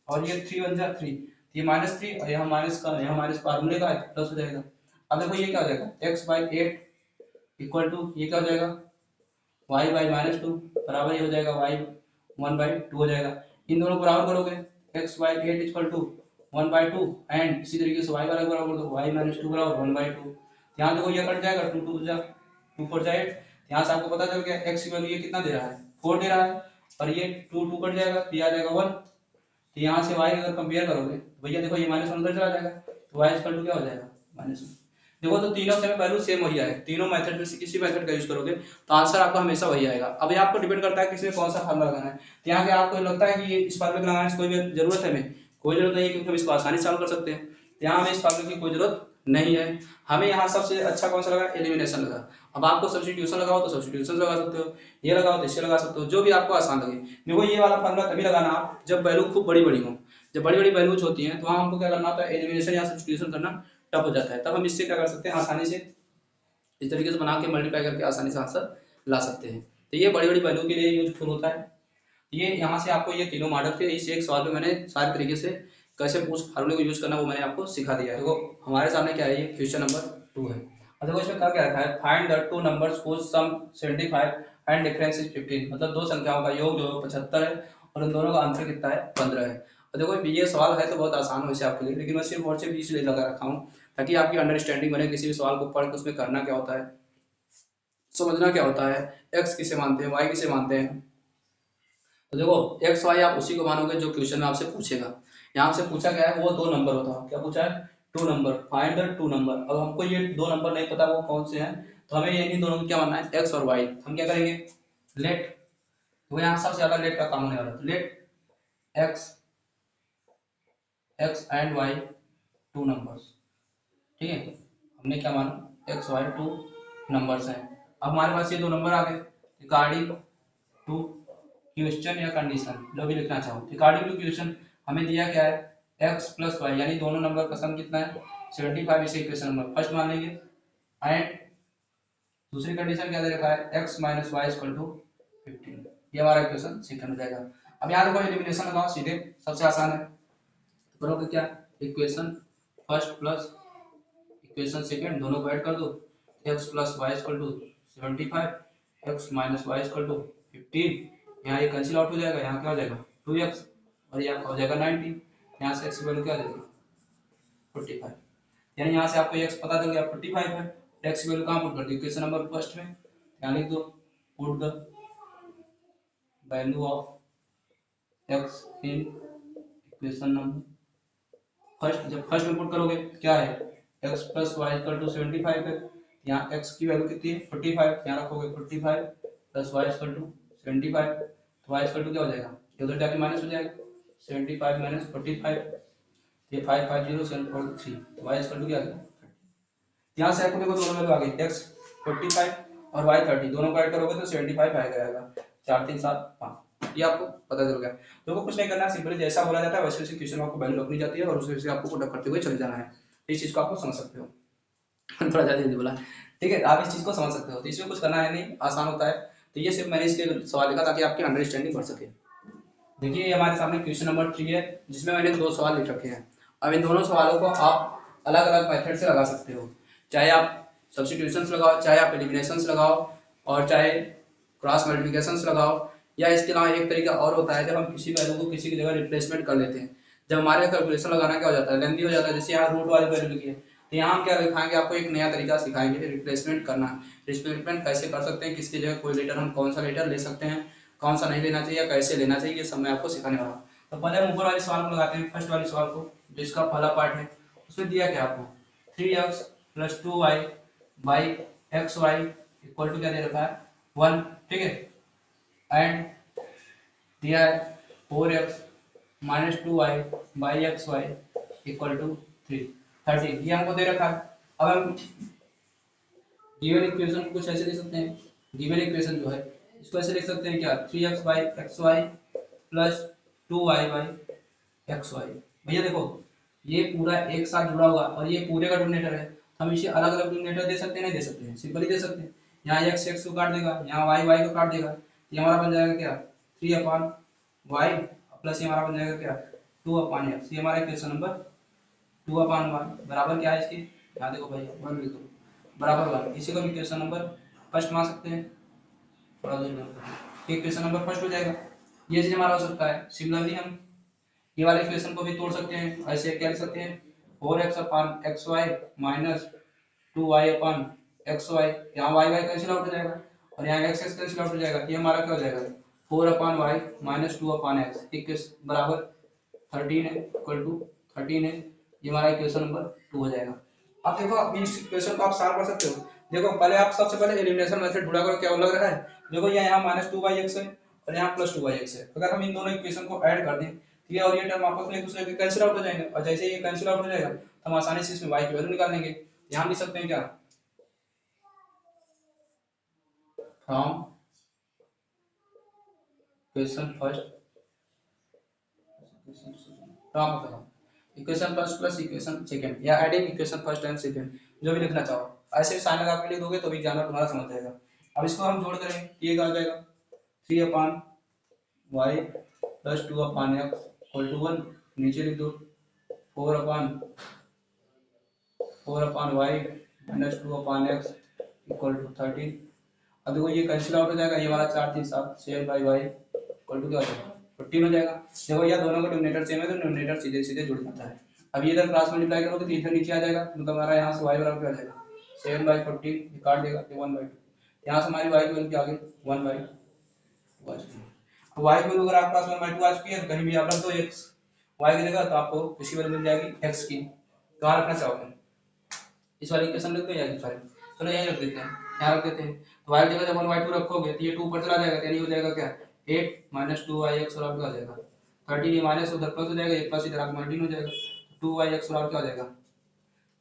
और ये 3 बन जा 3, ये -3 और यहाँ माइनस का यहाँ माइनस फार्मूले का प्लस हो जाएगा। अब देखो ये क्या हो जाएगा x/8 इक्वल टू ये क्या हो जाएगा y/-2 बराबर ये हो जाएगा y1/2 हो जाएगा। इन दोनों को बराबर करोगे x/8 इक्वल टू 1/2 एंड इसी तरीके से y वाला बराबर तो y-2 बराबर 1/2। यहाँ देखो ये कट जाएगा 2 2 जा 2 4 जा 8, यहाँ से आपको पता चल गया x की वैल्यू ये कितना दे रहा है 4 दे रहा है और ये 2 2 कट जाएगा तो ये आ जाएगा 1, तो यहाँ से y अगर कंपेयर करोगे भैया देखो ये -1 उधर चला जाएगा तो y इक्वल टू क्या हो जाएगा -1। देखो तो तीनों से वैल्यू सेम वही आएगा, तीनों मेथड में से किसी मेथड का यूज करोगे तो आंसर आपका हमेशा वही आएगा। अब ये आपको डिपेंड करता है किसमें कौन सा फार्मूला लगाना है, तो यहाँ के आपको लगता है कि ये इस फार्मूले को लगाने की कोई भी जरूरत है हमें, कोई जरूरत नहीं है क्योंकि हम इसको आसानी से सॉल्व कर सकते हैं। तो यहाँ हमें इस फार्मूले की कोई जरूरत नहीं है। हमें यहाँ सबसे अच्छा कौन सा लगा, एलिमिनेशन लगा। अब आपको सब्स्टिट्यूशन लगाओ तो सब्स्टिट्यूशन लगा सकते हो, ये लगाओ तो इससे लगा सकते हो, जो भी आपको आसान लगे। देखो ये वाला फार्मूला तभी लगाना आप जब वैल्यू खूब बड़ी बड़ी हो। जब बड़ी बड़ी वैल्यूज होती हैं तो वहाँ हमको क्या करना होता है, एलिमिनेशन या सब्स्टिट्यूशन करना टफ हो जाता है। तब हम इससे क्या कर सकते हैं, आसानी से इस तरीके से बना के मल्टीप्लाई करके आसानी से आंसर ला सकते हैं। तो ये बड़ी बड़ी वैल्यू के लिए यूजफुल होता है। ये यहाँ से आपको ये तीनों मॉडल थे, इस एक सवाल पे मैंने सारे तरीके से कैसे उस फार्मूले को यूज करना वो मैंने आपको सिखा दिया है। देखो हमारे सामने क्या है, ये क्वेश्चन नंबर 2 है। और देखो इसमें क्या रखा है, find the two numbers whose sum 75 and difference is 15। मतलब दो संख्याओं का योग जो 75 है और उन दोनों का अंतर कितना है, 15 है। और देखो ये सवाल है तो बहुत आसान हो इसे आपके लिए, लेकिन मैं सिर्फ और सिर्फ इसलिए लगा रखा हूँ ताकि आपकी अंडरस्टैंडिंग बने, किसी भी सवाल को पढ़ के उसमें करना क्या होता है, समझना क्या होता है, एक्स किसे मानते हैं, वाई किसे मानते हैं। तो देखो एक्स वाई आप उसी को मानोगे जो क्वेश्चन में आपसे पूछेगा। यहाँ से पूछा गया है वो दो नंबर होता है, क्या पूछा है, two number, find the two number. अब हमको ये दो नंबर नहीं पता वो कौन से हैं, तो हमें ये इन दोनों को क्या मानना है, एक्स और वाई। हम क्या करेंगे, लेट, तो यहाँ सबसे ज्यादा लेट का काम होने वाला है। Let x and y two numbers, ठीक है। हमने क्या माना, एक्स वाई टू नंबर्स हैं। अब हमारे पास ये दो नंबर आ गए, रिगार्डिंग टू क्वेश्चन या कंडीशन जो भी लिखना चाहो। रिगार्डिंग टू क्वेश्चन हमें दिया क्या है, x प्लस वाई, यानी दोनों नंबर का सम कितना है, 75। इसे इक्वेशन नंबर फर्स्ट मान लेंगे। एंड दूसरी कंडीशन क्या दे रखा है, x minus y equal to 15। ये हमारा इक्वेशन सेकंड हो जाएगा। अब यहाँ देखो एलिमिनेशन लगाओ सीधे, सबसे आसान है। तो करोगे क्या, equation first plus equation second दोनों को ऐड कर दो, x plus y equal to 75, x minus y equal to 15। यहाँ ये कैंसिल आउट हो जाएगा, यहाँ क्या हो जाएगा 2x और यहाँ हो जाएगा 19। यहाँ से x की वैल्यू क्या आ जाएगी 45, यानी यहाँ से आपको x पता चल गया 45 है। x की वैल्यू कहाँ पुट कर दी, इक्वेशन नंबर फर्स्ट में, यहाँ लिख दो put the value of x in equation number first. जब फर्स्ट में पुट करोगे क्या है, x plus y equal to 75 है, यहाँ x की वैल्यू कितनी है 45, यहाँ रखोगे 45 प्लस वाई इक्वल टू 75, तो y इक्वल टू क्या हो जाएगा, इधर जाके माइनस हो जाएगा 75 माइनस 45, ये 550 7 और 3, तो y इक्वल टू क्या आ गया 30। यहाँ से आपको देखो दोनों वैल्यू आ गई, x 45 और y 30, दोनों को ऐड करोगे तो 75 आएगा, 4 3 7 5, ये आपको पता चल गया। तो कुछ नहीं करना, सिंपली जैसा बोला जाता है वैसे वैसे क्वेश्चन आपको वैल्यू रखनी जाती है और उसे आपको पुट अप करते हुए चले जाना है। इस चीज को आपको समझ सकते हो। थोड़ा ज्यादा जल्दी बोला, ठीक है, आप इस चीज को समझ सकते हो, तो इसमें कुछ करना है नहीं, आसान होता है। तो ये सिर्फ मैंने इसलिए सवाल लिखा ताकि आपकी अंडरस्टैंडिंग बढ़ सके। देखिए ये हमारे सामने क्वेश्चन नंबर 3 है, जिसमें मैंने दो सवाल लिख रखे हैं। अब इन दोनों सवालों को आप अलग अलग मेथड से लगा सकते हो, चाहे आप सब्स्टिट्यूशंस लगाओ, चाहे आप एलिमिनेशंस लगाओ, और चाहे क्रॉस मल्टीप्लिकेशंस लगाओ, या इसके अलावा एक तरीका और होता है जब हम किसी वैल्यू को किसी की जगह रिप्लेसमेंट कर लेते हैं। जब हमारे कैलकुलेशन लगाना क्या हो जाता है, लेंथी हो जाता है, जैसे यहाँ रूट वाली वैल्यू लिखी है, तो यहाँ हम क्या दिखाएंगे, आपको एक नया तरीका सिखाएंगे रिप्लेसमेंट करना। रिप्लेसमेंट कैसे कर सकते हैं, किसकी जगह कोई लेटर हम कौन सा लेटर ले सकते हैं, कौन सा नहीं लेना चाहिए, कैसे लेना चाहिए, ये सब मैं आपको सिखाने वाला हूँ। तो पहले हम ऊपर वाले सवाल को लगाते हैं, फर्स्ट वाले सवाल को, जो इसका पहला पार्ट है। उसमें दिया क्या आपको, 3x plus 2y by x y equal to क्या दे रखा है 1, ठीक है। एंड दिया है 4x minus 2y by x y equal to 13, ये हमको दे रखा है। अब हम गिवन इक्वेशन को कुछ ऐसे लिख सकते हैं, गिवन इक्वेशन जो है इसको ऐसे लिख सकते हैं क्या, 3x by x y plus 2y by x y. भैया देखो ये पूरा एक साथ जुड़ा हुआ और ये पूरे का डिनोमिनेटर है, हम इसे अलग अलग डिनोमिनेटर दे सकते हैं, नहीं दे सकते हैं, सिंपली दे सकते हैं। यहाँ x x को काट देगा, यहाँ y y को काट देगा, ये हमारा बन जाएगा क्या 3 अपॉन वाई प्लस ये हमारा बन जाएगा क्या 2 अपॉन एक्स। ये हमारा इक्वेशन नंबर 2 अपॉन 1 बराबर क्या है इसके, यहाँ देखो भाई 1 लिख दो बराबर 1, इसी को हम इक्वेशन नंबर फर्स्ट मान सकते हैं। थोड़ा दूर इक्वेशन नंबर फर्स्ट हो जाएगा, ये चीज हमारा हो सकता है। सिमिलरली हम ये वाले इक्वेशन को भी तोड़ सकते हैं, ऐसे क्या लिख सकते हैं 4x upon x y minus 2y upon x y, यहाँ y y कैंसिल आउट हो जाएगा और यहाँ x x कैंसिल आउट हो जाएगा, ये हमारा क्या हो जाएगा 4 upon y minus 2 upon x equation बराबर 13 है, इक्वल टू 13 है, ये हमारा इक्वेशन नंबर 2 हो जाएगा। अब देखो अब इस इक्वेशन को आप सॉल्व कर सकते हो। देखो पहले आप सबसे पहले एलिमिनेशन मेथड ढूंढा करो, क्या लग रहा है, देखो यहाँ माइनस 2 बाई एक्स है और यहाँ प्लस 2 बाई एक्स है। अगर हम इन दोनों इक्वेशन को ऐड कर दें ये और ये टर्म आपस में एक दूसरे के कैंसिल आउट हो जाएंगे, और जैसे ये कैंसिल आउट हो जाएगा तो हम आसानी से इसमें y की वैल्यू निकाल लेंगे। यहाँ लिख सकते हैं क्या, from equation first from equation first plus equation second, या adding equation first and second, जो भी लिखना चाहो। ऐसे साइन लगा के लिख दोगे तो भी एग्जामिनर तुम्हारा समझ जाएगा। अब इसको हम जोड़ करें, ये क्या हो जाएगा 3 upon y plus 2 upon x equal to 1, नीचे लिख दो 4 upon y minus 2 upon x equal to 13। अब देखो ये कैंसिल आउट हो जाएगा, ये वाला 4 3 7 7 बाई y इक्वल टू क्या हो जाएगा 15 हो जाएगा। देखो यह दोनों का डिनोमिनेटर सेम है तो डिनोमिनेटर सीधे सीधे जुड़ जाता है। अब ये इधर क्रॉस मल्टीप्लाई करोगे तो इधर नीचे आ जाएगा, मतलब हमारा यहाँ से y बराबर क्या आ जाएगा 7 बाई 14, ये काट देगा ये 1/2। यहाँ से हमारी y की वैल्यू आ गई 1/2। अब y की वैल्यू अगर आपके पास 1/2 आ चुकी है, कहीं भी आप रख दो x y की जगह, तो आपको किसी वैल्यू मिल जाएगी x की। कहाँ रखना चाहोगे, इस वाली इक्वेशन लिख दो या इस वाली, चलो यहीं रख देते हैं, यहाँ रख देते हैं। तो y की जगह जब 1/2 रखोगे तो ये 2 ऊपर चला जाएगा, यानी हो जाएगा क्या 8 माइनस 2yx और आपका आ जाएगा 13, ये माइनस उधर प्लस हो जाएगा, ये प्लस इधर आपका माइनस हो जाएगा, 2yx और क्या हो जाएगा,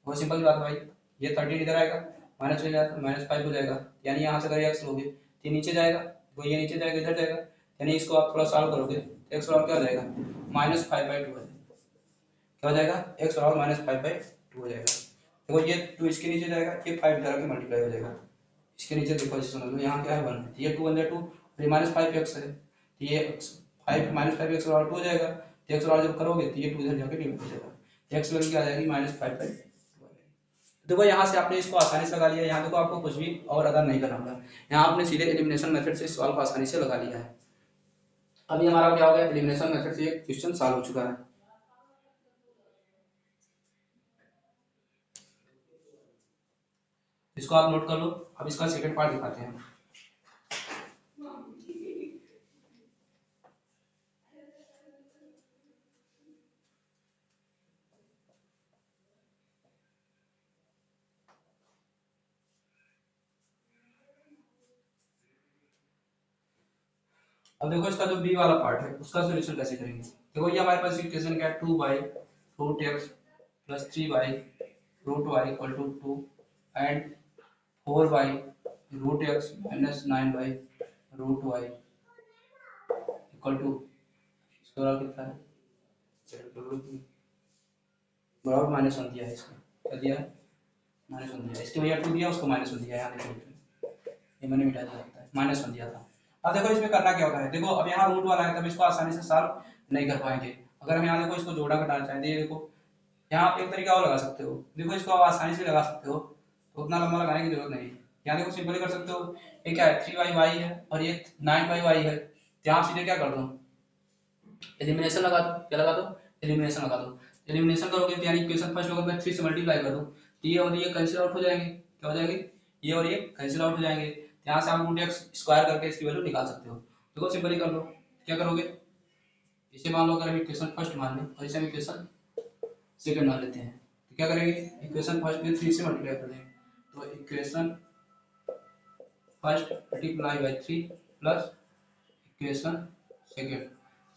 बहुत सिंपल बात भाई, ये 13 इधर आएगा माइनस हो जाएगा माइनस 5 हो जाएगा, यानी यहाँ से अगर x लोगे तो ये नीचे जाएगा, तो ये नीचे जाएगा इधर जाएगा, यानी इसको आप थोड़ा सॉल्व करोगे तो x और क्या हो जाएगा -5/2 हो जाएगा, क्या हो जाएगा x और -5/2 हो जाएगा। देखो ये 2 इसके नीचे जाएगा, ये 5 इधर आके मल्टीप्लाई हो जाएगा, इसके नीचे देखो इसे समझ लो, यहाँ क्या है 1, ये 2 1 2, ये -5x है, तो ये 5 -5x और 2 हो जाएगा, तो x और जब करोगे तो ये 2 इधर जाके डिवाइड हो जाएगा, x वैल्यू क्या आ जाएगी -5/2। देखो यहाँ से आपने इसको आसानी से लगा लिया, यहाँ देखो आपको कुछ भी और अगर नहीं करना होगा, यहाँ आपने सीधे एलिमिनेशन मेथड से सॉल्व को आसानी से लगा लिया है। अभी हमारा क्या हो गया, एलिमिनेशन मेथड से एक क्वेश्चन सॉल्व हो चुका है। इसको आप नोट कर लो। अब इसका सेकंड पार्ट दिखाते हैं। अब देखो इसका जो बी वाला पार्ट है उसका सॉल्यूशन कैसे करेंगे। देखो ये हमारे पास इक्वेशन क्या है 2/√x plus 3/√y equal to 2 and 4/√x minus 9/√y equal to, इसका बराबर कितना है बराबर -1 दिया है, इसका क्या दिया है -1 दिया है, इसके भैया 2 दिया उसको -1 दिया है, यहाँ देखो ये मैंने मिटा दिया था, -1 दिया था। अब देखो इसमें करना क्या होता है, देखो अब यहाँ रूट वाला है तब इसको आसानी से सॉल्व नहीं कर पाएंगे। अगर हम यहाँ देखो इसको जोड़ा घटाना चाहें, ये देखो यहाँ आप एक तरीका और लगा सकते हो, देखो इसको आप आसानी से लगा सकते हो, तो उतना लंबा लगाने की जरूरत नहीं है। यहाँ देखो सिंपली कर सकते हो, ये क्या है 3y है और ये 9y है, तो यहाँ सीधे क्या कर दो एलिमिनेशन लगा दो, क्या लगा दो एलिमिनेशन लगा दो। एलिमिनेशन करोगे तो यानी इक्वेशन फर्स्ट होगा 3 से मल्टीप्लाई कर दो, तो ये और ये कैंसिल आउट हो जाएंगे, क्या हो जाएंगे ये और ये कैंसिल आउट हो जाएंगे, यहाँ से आप √x स्क्वायर करके इसकी वैल्यू निकाल सकते हो। देखो सिंपली कर लो, क्या करोगे इसे मान लो अगर हम इक्वेशन फर्स्ट मान लें और इसे हम इक्वेशन सेकंड मान लेते हैं, तो क्या करेंगे इक्वेशन फर्स्ट में 3 से मल्टीप्लाई कर देंगे, तो equation first multiply by 3 plus equation second,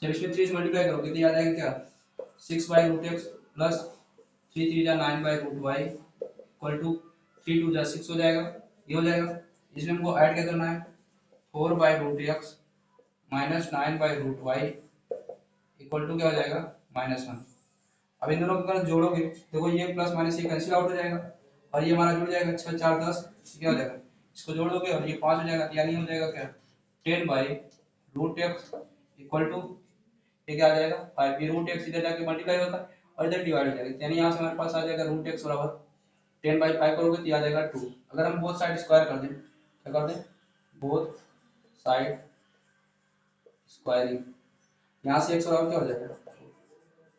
जब इसमें 3 से मल्टीप्लाई करोगे तो ये आ जाएगा क्या 6/√x प्लस 3 3 जा 9/√y इक्वल टू 3 2 जा 6 हो जाएगा, ये हो जाएगा। इसमें हमको ऐड क्या करना है 4/√x minus 9/√y equal to क्या हो जाएगा -1। अब इन दोनों को अगर जोड़ोगे देखो ये प्लस माइनस ये कैंसिल आउट हो जाएगा और ये हमारा जुड़ जाएगा 6 4 10, क्या हो जाएगा इसको जोड़ दोगे और ये 5 हो जाएगा, यानी हो जाएगा क्या 10/√x इक्वल टू ये क्या आ जाएगा 5, ये √x इधर जाके मल्टीप्लाई होता है और इधर डिवाइड हो जाएगा, यानी यहाँ से हमारे पास आ जाएगा √x बराबर 10/5 करोगे तो ये आ जाएगा 2। अगर हम बोथ साइड स्क्वायर कर दें, क्या कर दें बोथ साइड स्क्वायरिंग, यहाँ से x बराबर क्या हो जाएगा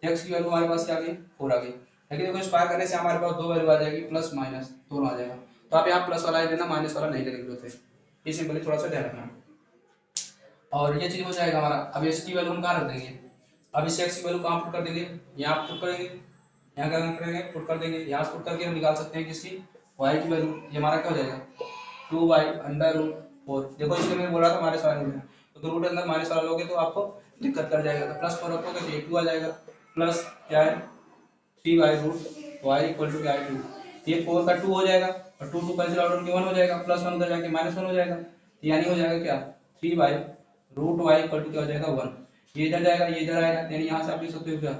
x की वैल्यू हमारे पास क्या आ गई 4 आ गई, लेकिन देखो स्क्वायर करने से हमारे पास दो वैल्यू आ जाएगी प्लस माइनस दोनों आ जाएगा, तो आप यहाँ प्लस वाला ही लेना माइनस वाला नहीं लेने की जरूरत है, ये सिंपली थोड़ा सा ध्यान रखना। और ये चीज हो जाएगा हमारा। अब इसकी वैल्यू हम कहाँ रख देंगे, अब इस x की वैल्यू कहाँ पुट कर देंगे यहाँ पुट करेंगे, यहाँ क्या करेंगे पुट कर देंगे, यहाँ पुट करके हम निकाल सकते हैं किसकी y की वैल्यू, ये हमारा क्या हो जाएगा 2y अंडर रूट 4। देखो इसलिए मैंने बोला था हमारे सवाल में, तो क्योंकि रूट अंदर माइनस वाला लोगे तो आपको दिक्कत कर जाएगा। तो प्लस 4 रखोगे तो ये 2 आ जाएगा, प्लस क्या है 3y root y equal to क्या है 2। ये 4 का 2 हो जाएगा और 2 2 कैंसिल आउट होकर 1 हो जाएगा, प्लस 1 उधर जाके माइनस 1 हो जाएगा, तो यानी हो जाएगा क्या 3y root y equal to क्या हो जाएगा 1। ये इधर जाएगा, ये इधर आएगा, यानी यहाँ से आप लिख सकते हो क्या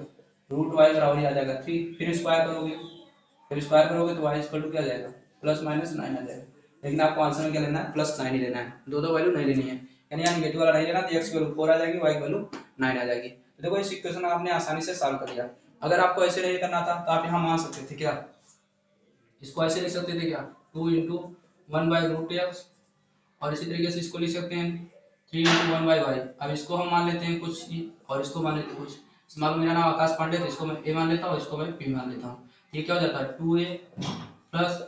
रूट y बराबर आ जाएगा 3। फिर स्क्वायर करोगे, फिर स्क्वायर करोगे तो y इक्वल टू क्या आ जाएगा प्लस माइनस 9 आ जाएगा। लेकिन आपको आंसर में क्या लेना है प्लस 9 ही लेना है, दो वैल्यू नहीं लेनी है, यानी यहाँ नेगेटिव वाला नहीं लेना, तो x की वैल्यू 4 आ जाएगी, y की वैल्यू 9 आ जाएगी। तो देखो इस इक्वेशन आपने आसानी से सॉल्व कर लिया। अगर आपको ऐसे नहीं करना था तो आप यहाँ मान सकते थे क्या, इसको ऐसे लिख सकते थे क्या 2 इंटू 1 बाई रूट एक्स, और इसी तरीके से इसको लिख सकते हैं 3 इंटू 1 बाई वाई। अब इसको हम मान लेते हैं कुछ और इसको मान लेते हैं कुछ। मालूम मेरा नाम आकाश पांडे, तो इसको मैं ए मान लेता हूँ, इसको मैं पी मान लेता हूँ। ये क्या हो जाता है 2a प्लस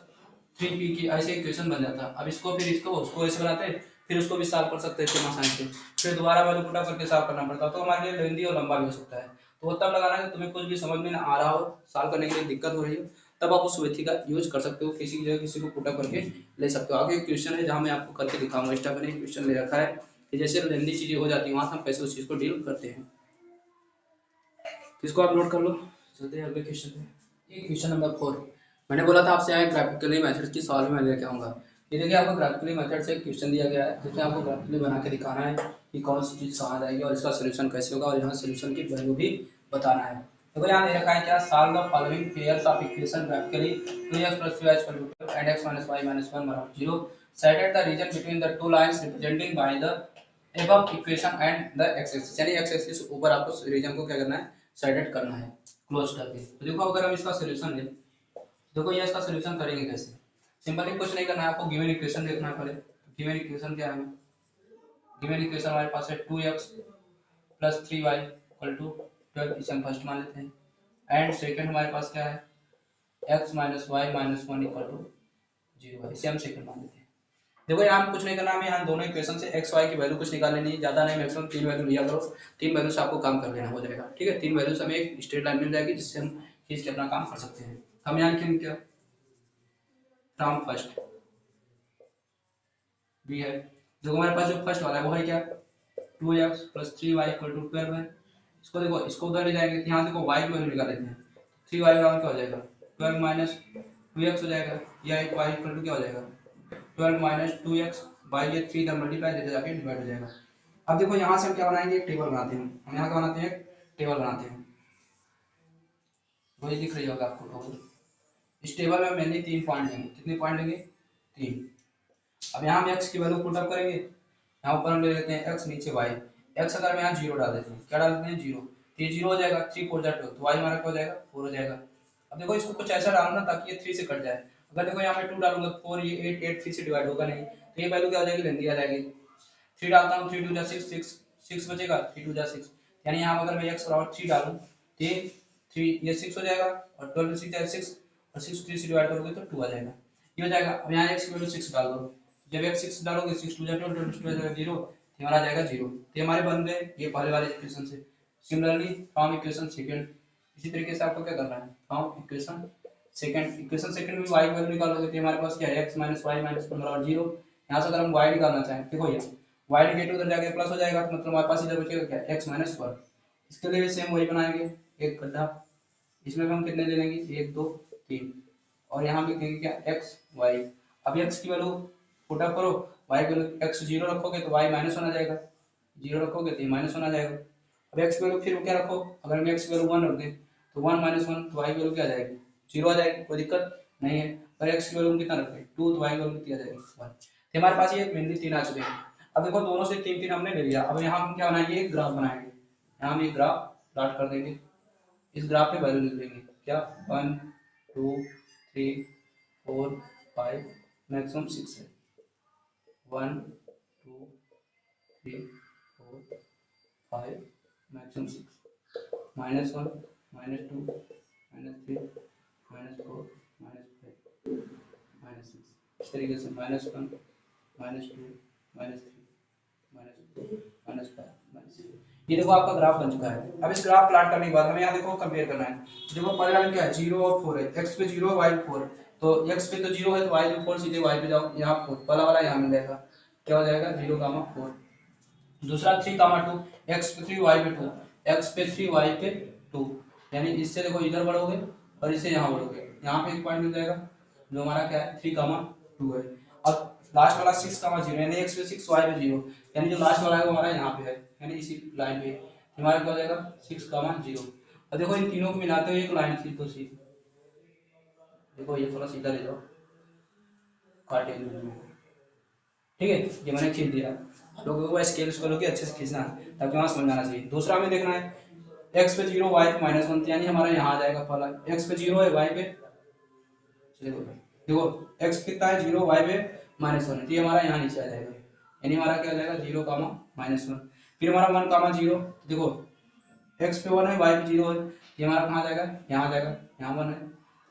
3p की ऐसे इक्वेशन बन जाता है। अब इसको फिर उसको ऐसे बनाते हैं, फिर उसको भी सॉल्व कर सकते हैं सेम आसानी से, फिर दोबारा वैल्यू पुट अप करके सॉल्व करना पड़ता है, तो हमारे लिए लेंदी और लंबा भी हो सकता है। तो तब लगाना है तुम्हें कुछ भी समझ में ना आ रहा हो, सॉल्व करने के लिए दिक्कत हो रही हो, तब आप उस विधि का यूज कर सकते हो, किसी जगह किसी को पुट अप करके ले सकते हो। आगे क्वेश्चन है जहाँ मैं आपको करके दिखाऊंगा, इस टाइप में क्वेश्चन ले रखा है कि जैसे लेंदी चीजें हो जाती है वहां हम कैसे उस चीज को डील करते हैं। इसको आप नोट कर लो। चलते हैं अगले क्वेश्चन पे। ये क्वेश्चन नंबर 4 मैंने बोला था आपसे यहाँ ग्राफिकली मेथड की सॉल्व में लेके आऊंगा। ये देखिए आपको ग्राफिकली मेथड से क्वेश्चन दिया गया है, जिसमें आपको ग्राफिकली बना के दिखाना है कि कौन सी चीज कहाँ जाएगी और इसका सोल्यूशन कैसे होगा, और यहाँ सोल्यूशन की वैल्यू भी बताना है। देखो यहाँ दे रखा है क्या solve the following pairs of equation graphically 2x + 3y = 12 and x - y - 1 = 0 set the region between the two lines representing by the above equation and the x axis, यानी x एक्सिस ऊपर आपको रीजन को क्या करना है set करना है close करके। तो देखो अगर हम इसका सोल्यूशन लें, देखो ये इसका सोल्यूशन करेंगे कैसे। सिंपली कुछ नहीं करना है, आपको गिवन इक्वेशन देखना है पहले। गिवन इक्वेशन क्या है, गिवन इक्वेशन हमारे पास है 2x + 3y = 12, इसे हम फर्स्ट मान लेते हैं, एंड सेकंड हमारे पास क्या है x - y - 1 = 0 है, इसे हम सेकंड मान लेते हैं। देखो यहाँ कुछ नहीं करना, हमें यहाँ दोनों इक्वेशन से x y की वैल्यू कुछ निकाल लेनी है, ज्यादा नहीं, मैक्सिमम 3 वैल्यू लिया करो, 3 वैल्यू से आपको काम कर लेना हो जाएगा। ठीक है, 3 वैल्यू से हमें एक स्ट्रेट लाइन मिल जाएगी जिससे हम खींच के अपना काम कर सकते हैं। हम यहाँ लिखेंगे क्या फ्रॉम फर्स्ट बी है। देखो हमारे पास जो फर्स्ट वाला है वो है क्या 2x + 3y = 12 है। इसको देखो, इसको उधर ले जाएंगे, यहाँ देखो y की वैल्यू निकाल लेते हैं, 3y बराबर क्या हो जाएगा 12 - 2x हो जाएगा, या एक y = क्या हो जाएगा 12 - 2x बाई ये 3 इधर मल्टीप्लाई देते जाके डिवाइड हो जाएगा। अब देखो यहाँ से हम क्या बनाएंगे, एक टेबल बनाते हैं, हम यहाँ क्या बनाते हैं एक टेबल बनाते हैं, वही दिख रही होगा आपको टेबल। इस टेबल में मैंने 3 पॉइंट लेंगे, कितने पॉइंट लेंगे 3। अब यहाँ हम x की वैल्यू पुट अप करेंगे, यहाँ ऊपर हम ले लेते हैं x, नीचे y। x अगर हम यहाँ 0 डाल देते हैं, क्या डाल देते हैं 0, तो ये 0 हो जाएगा, 3 4 12, तो y हमारा क्या हो जाएगा 4 हो जाएगा। अब देखो इसको कुछ ऐसा डालना ताकि ये 3 से कट जाए। अगर देखो यहाँ मैं 2 डालूंगा 4, ये 8 8 3 से डिवाइड होगा नहीं, तो ये वैल्यू क्या हो जाएगी लेंदी आ जाएगी। 3 डालता हूँ, 3 2 जा 6 6 बचेगा, 3 2 जा 6, यानी यहाँ अगर मैं x बराबर 3 डालूं तो ये 3 ये 6 हो जाएगा, और 12 में 6 जाए 6, और 6 3 से डिवाइड करोगे तो 2 आ जाएगा, ये हो जाएगा। अब यहाँ x की वैल्यू 6 डाल दो, जब x 6 डालोगे 6 2 जा 12 12 2 जा 0, तो हमारा आ जाएगा 0। तो हमारे बन गए ये पहले वाले इक्वेशन से। सिमिलरली फ्रॉम इक्वेशन सेकंड, इसी तरीके से आपको क्या करना है from equation second, equation second में y की वैल्यू निकालोगे तो हमारे पास क्या है x - y - 1 = 0। यहाँ से अगर हम y निकालना चाहें, देखो ये y नेगेटिव उधर जाके प्लस हो जाएगा, तो मतलब हमारे पास इधर बचेगा क्या x - 1। इसके लिए सेम वही बनाएंगे, एक गड्ढा, इसमें हम कितने ले लेंगे 1 2 3, और यहाँ लिखेंगे क्या x y। अब x की वैल्यू पुट अप करो, y की वैल्यू x 0 रखोगे तो y -1 आ जाएगा, 0 रखोगे तो -1 आ जाएगा। अब x की वैल्यू फिर क्या रखो, अगर हम x की वैल्यू 1 रख दें तो 1 - 1, तो y की वैल्यू क्या आ जाएगी 0 आ जाएगी, कोई दिक्कत नहीं है। अगर x की वैल्यू कितना रखें 2, तो y की वैल्यू कितनी आ जाएगी 1। तो हमारे पास ये मेनली 3 आ चुके हैं। अब देखो दोनों से 3 3 हमने ले लिया, अब यहाँ हम क्या बनाएंगे एक ग्राफ बनाएंगे, यहाँ हम एक ग्राफ प्लॉट कर देंगे, इस ग्राफ पे वैल्यू लिख देंगे क्या 1 2 3 4 5 मैक्सिमम 6 है, 1 2 3 4 5 मैक्सिमम 6, -1 -2 -3 -4 -5 -6, इस तरीके से -1 -2 -3 -4 -5 ये देखो आपका ग्राफ बन चुका है। अब इस ग्राफ प्लॉट करने के बाद हमें यहाँ देखो कंपेयर करना है। देखो पहले लाइन क्या है 0 और 4 है, x पे 0 y पे 4, तो x पे तो 0 है तो y पे 4, सीधे y पे जाओ, यहाँ 4 पहला वाला यहाँ मिल जाएगा, क्या हो जाएगा 0, 4। दूसरा 3, 2, एक्स पे 3 वाई पे 2, एक्स पे 3 वाई पे 2, यानी इससे देखो इधर बढ़ोगे और इससे यहाँ बढ़ोगे, यहाँ पे एक पॉइंट मिल जाएगा जो हमारा क्या है 3, 2 है। अब लास्ट वाला 6, 0 यानी एक्स पे 6 वाई पे 0, यानी जो लास्ट वाला है वो हमारा यहाँ पे है, यानी इसी लाइन पे हमारा क्या हो जाएगा 6, 0। अब देखो इन तीनों को मिलाते हुए एक लाइन खींच दो सीधी, देखो ये थोड़ा सीधा ले जाओ काटे हुए, ठीक है ये मैंने खींच दिया। लोगों को स्केल उसको के अच्छे से खींचना है ताकि वहां समझ आना चाहिए। दूसरा हमें देखना है एक्स पे 0 वाई पे -1, यानी हमारा यहाँ आ जाएगा पहला एक्स पे 0 है वाई पे, चलो देखो एक्स कितना है 0 वाई पे -1 है, तो ये हमारा यहाँ नीचे आ जाएगा, यानी हमारा क्या आ जाएगा 0, -1। फिर हमारा 1, 0, देखो एक्स पे 1 है वाई पे 0 है, ये हमारा कहाँ जाएगा यहाँ आ जाएगा, यहाँ 1 है,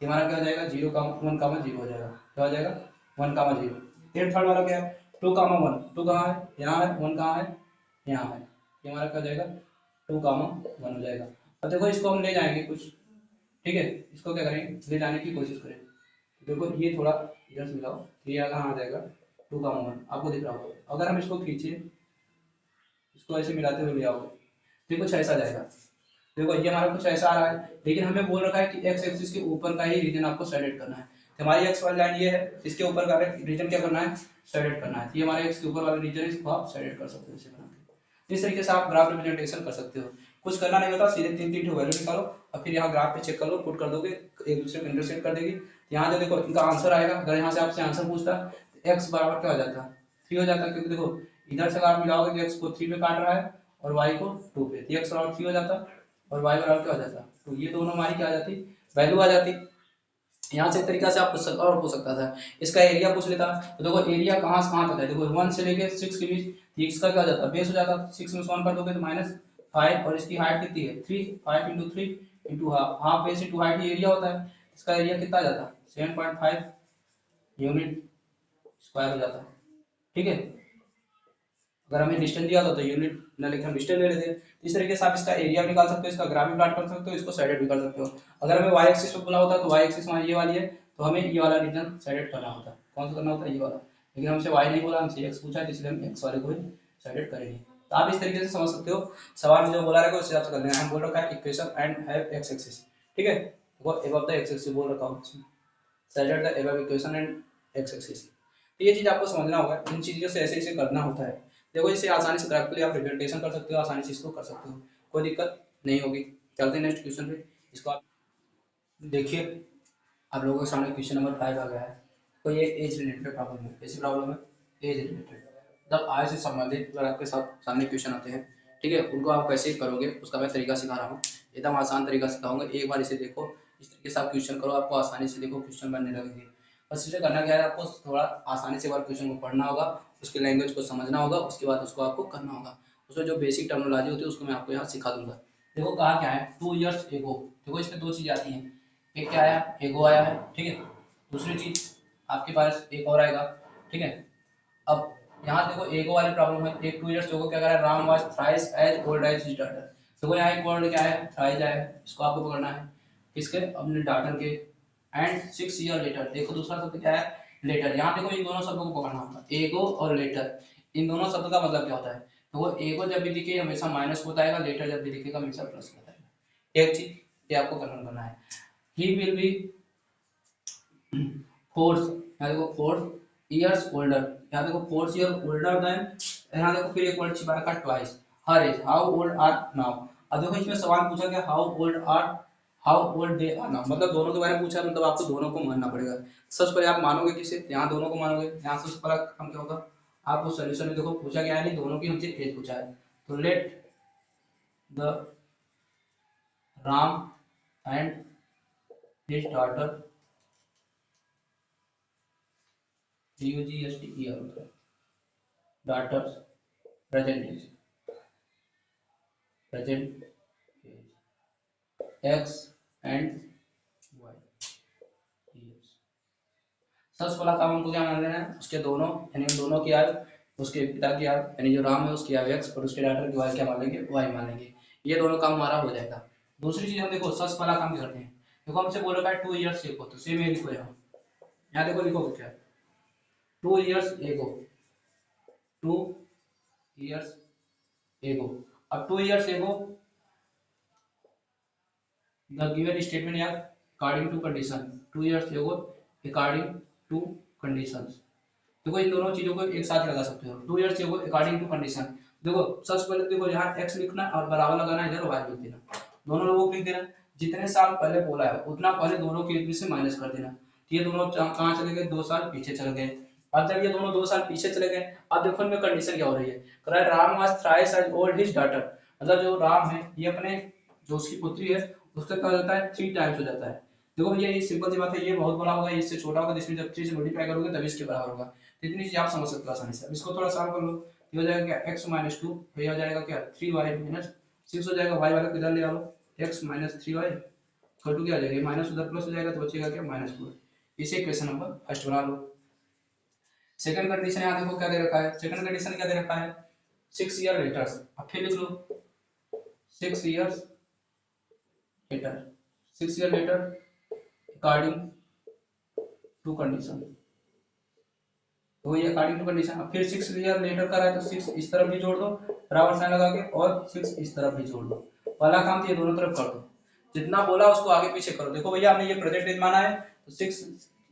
ये हमारा क्या हो जाएगा 0, 1, 0 हो जाएगा, क्या हो जाएगा 1, 0। फिर थर्ड वाला क्या है 2, 1, 2 कहाँ है यहाँ है, 1 कहाँ है यहाँ है, ये हमारा क्या हो जाएगा 2, 1 हो जाएगा। अब देखो इसको हम ले जाएंगे कुछ, ठीक है इसको क्या करेंगे ले जाने की कोशिश करें, देखो ये थोड़ा इधर से मिलाओ, तो ये कहाँ आ जाएगा 2, 1 आपको दिख रहा होगा। अगर हम इसको खींचे इसको ऐसे मिलाते हुए ले आओगे तो कुछ ऐसा जाएगा, देखो ये हमारा कुछ ऐसा आ रहा है, लेकिन हमें बोल रखा है कि एक्स एक्सिस के ऊपर का ही रीजन आपको सेलेक्ट करना है, तो हमारी एक्स वाली लाइन ये है, इसके ऊपर का रीजन क्या करना है सेलेक्ट करना है, तो ये हमारे एक्स के ऊपर वाला रीजन है, इसको आप सेलेक्ट कर सकते हो इसे बना के। इस तरीके से आप ग्राफ रिप्रेजेंटेशन कर सकते हो, कुछ करना नहीं होता, सीधे 3 वैल्यू निकालो और फिर यहाँ ग्राफ पे चेक कर लो, पुट कर दोगे एक दूसरे को इंटरसेक्ट कर देगी, यहाँ जो देखो इनका आंसर आएगा, अगर यहाँ से आपसे आंसर पूछता तो एक्स बराबर क्या हो जाता 3 हो जाता, क्योंकि देखो इधर से अगर आप मिलाओगे तो एक्स को 3 पे काट रहा है और वाई को 2 पे, तो एक्स बराबर 3 हो जाता और वाई बराबर क्या हो जाता, तो ये दोनों हमारी क्या आ जाती वैल्यू आ जाती। यहाँ से एक तरीका से आप और पूछ सकता था, इसका एरिया पूछ लेता, तो देखो एरिया कहाँ से कहाँ तक है, देखो 1 से लेके 6 के बीच, इसका क्या हो जाता बेस हो जाता, 6 में 1 कर दोगे तो -5 और इसकी हाइट कितनी है 3, 5 × 3 × half, half base into height area होता है, इसका एरिया कितना आ जाता 7.5 यूनिट स्क्वायर हो जाता है, ठीक है। अगर हमें डिस्टेंस दिया था तो यूनिट ना लेके हम डिस्टेंस ले लेते हैं, इस तरीके से आप इसका एरिया भी निकाल सकते हो, इसका ग्राफ भी प्लॉट कर सकते हो, इसको साइडेड भी कर सकते हो। अगर हमें वाई एक्सिस पे बोला होता तो वाई एक्सिस हमारी ये वाली है, तो हमें ये वाला रीजन साइडेड करना होता, कौन सा करना होता ये वाला, लेकिन हमसे वाई नहीं बोला, हमसे एक्स पूछा है, इसलिए हम एक्स वाले को ही साइडेड करेंगे। तो आप इस तरीके से समझ सकते हो, सवाल में जो बोला रहेगा उस हिसाब से कर लेना है। हम बोल रखा है equation and have x axis, ठीक है, वो अबव द एक्स एक्सिस बोल रखा हूं, sided the above equation and x axis, तो ये चीज आपको समझना होगा, इन चीजों से ऐसे ऐसे करना होता है। देखो इसे आसानी से ग्राफिकली आप रिप्रेजेंटेशन कर सकते हो, आसानी से इसको कर सकते हो, कोई दिक्कत नहीं होगी। चलते हैं नेक्स्ट क्वेश्चन पे, इसको आप देखिए, आप लोगों के सामने क्वेश्चन नंबर 5 आ गया है। तो ये एज रिलेटेड प्रॉब्लम है, कैसी प्रॉब्लम है एज रिलेटेड, मतलब आय से संबंधित अगर आपके साथ सामने क्वेश्चन आते हैं, ठीक है, उनको आप कैसे करोगे उसका मैं तरीका सिखा रहा हूँ, एकदम आसान तरीका सिखाऊंगा, एक बार इसे देखो, इस तरीके से आप क्वेश्चन करो, आपको आसानी से देखो क्वेश्चन बनने लगेंगे। बस इसे करना क्या है, आपको थोड़ा आसानी से एक बार क्वेश्चन को पढ़ना होगा, उसके लैंग्वेज को समझना होगा, उसके बाद उसको आपको करना होगा, उसमें जो बेसिक टर्मिनोलॉजी होती है उसको मैं आपको यहाँ सिखा दूंगा। देखो कहा क्या है 2 इयर्स एगो, देखो इसमें दो चीज़ आती हैं, एक क्या आया एगो आया है, ठीक है, दूसरी चीज आपके पास एक और आएगा, ठीक है। अब यहाँ देखो एगो वाली प्रॉब्लम है, एक 2 इयर्स एगो क्या कर रहा है, Ram was thrice as old as his daughter, देखो यहाँ एक वर्ड क्या है थ्राइस आया है, इसको आपको पकड़ना है किसके अपने डॉटर के, एंड 6 ईयर लेटर, देखो दूसरा शब्द क्या है लेटर, यहाँ देखो इन दोनों शब्दों को पकड़ना होगा, एगो और लेटर, इन दोनों शब्द का मतलब क्या होता है, तो वो एगो जब भी दिखे हमेशा माइनस को बताएगा, लेटर जब भी दिखेगा हमेशा प्लस को बताएगा, एक चीज ये आपको कन्फर्म करना है। ही विल बी फोर्थ, यहाँ देखो 4 इयर्स ओल्डर, यहाँ देखो 4 ईयर ओल्डर देन, यहाँ देखो फिर एक वर्ड छिपा रखा twice, her age how old are now. अब देखो इसमें सवाल पूछा गया how old they are now, मतलब दोनों के बारे में पूछा, मतलब आपको दोनों को मानना पड़ेगा। सबसे पहले आप मानोगे किसे, यहाँ दोनों को मानोगे, यहाँ सबसे पहला काम क्या होगा, आपको सोल्यूशन में देखो पूछा गया है नहीं, दोनों की हमसे एज पूछा है, तो let the Ram and his daughter, DUGST होता है, daughters present age, present age x and y years। सबसे पहला काम हमको क्या मान लेना है, उसके दोनों यानी उन दोनों की आयु, उसके पिता की आयु यानी जो राम है उसकी आयु x और उसके डॉटर की आयु क्या मान लेंगे y मान लेंगे, ये दोनों काम हमारा हो जाएगा। दूसरी चीज हम देखो सबसे पहला काम करते हैं, देखो हमसे बोल रखा है 2 इयर्स एगो, तो सेम ये लिखो, यहाँ देखो लिखो क्या 2 इयर्स एगो, 2 इयर्स एगो। अब 2 years एगो द गिवन स्टेटमेंट या अकॉर्डिंग टू कंडीशन, 2 years एगो अकॉर्डिंग टू कंडीशंस। देखो इन दोनों चीजों को एक साथ लगा सकते हो, 2 years एगो अकॉर्डिंग टू कंडीशन। देखो सबसे पहले देखो यहाँ x लिखना है और बराबर लगाना है, इधर y लिख देना, दोनों लोगों को लिख देना। जितने साल पहले बोला है उतना पहले दोनों के बीच से माइनस कर देना। तो ये दोनों कहाँ चले गए, 2 साल पीछे चले गए। अब जब ये दोनों 2 साल पीछे चले गए, अब देखो इनमें कंडीशन क्या हो रही है, कह रहा है Ram was thrice as old his daughter, मतलब जो राम है ये अपने जो उसकी पुत्री है उसका क्या हो जाता है, 3 टाइम्स हो जाता है। देखो भैया ये सिंपल सी बात है, ये बहुत बड़ा होगा, इससे छोटा होगा, इसमें जब 3 से मल्टीप्लाई करोगे तभी इसके बराबर होगा। तो इतनी चीज आप समझ सकते हो आसानी से। अब इसको थोड़ा सॉल्व कर लो, ये हो जाएगा क्या, x माइनस 2, ये हो जाएगा क्या 3y माइनस 6 हो जाएगा, y वाला किधर ले आओ, x minus 3y equal to क्या आ जाएगा, माइनस उधर प्लस हो जाएगा तो बचेगा क्या -4। इसे इक्वेशन नंबर फर्स्ट बना लो। सेकंड कंडीशन यहाँ देखो क्या दे रखा है, सेकंड कंडीशन क्या दे रखा है, 6 ईयर लेटर। अब फिर लिख लो 6 years later, 6 year later according to condition, तो ये अकॉर्डिंग टू कंडीशन। अब फिर 6 ईयर लेटर कर रहा है तो 6 इस तरफ भी जोड़ दो बराबर साइन लगा के, और 6 इस तरफ भी जोड़ दो। पहला काम तो ये दोनों तरफ कर दो, जितना बोला उसको आगे पीछे करो। देखो भैया हमने ये प्रेजेंट एज माना है तो 6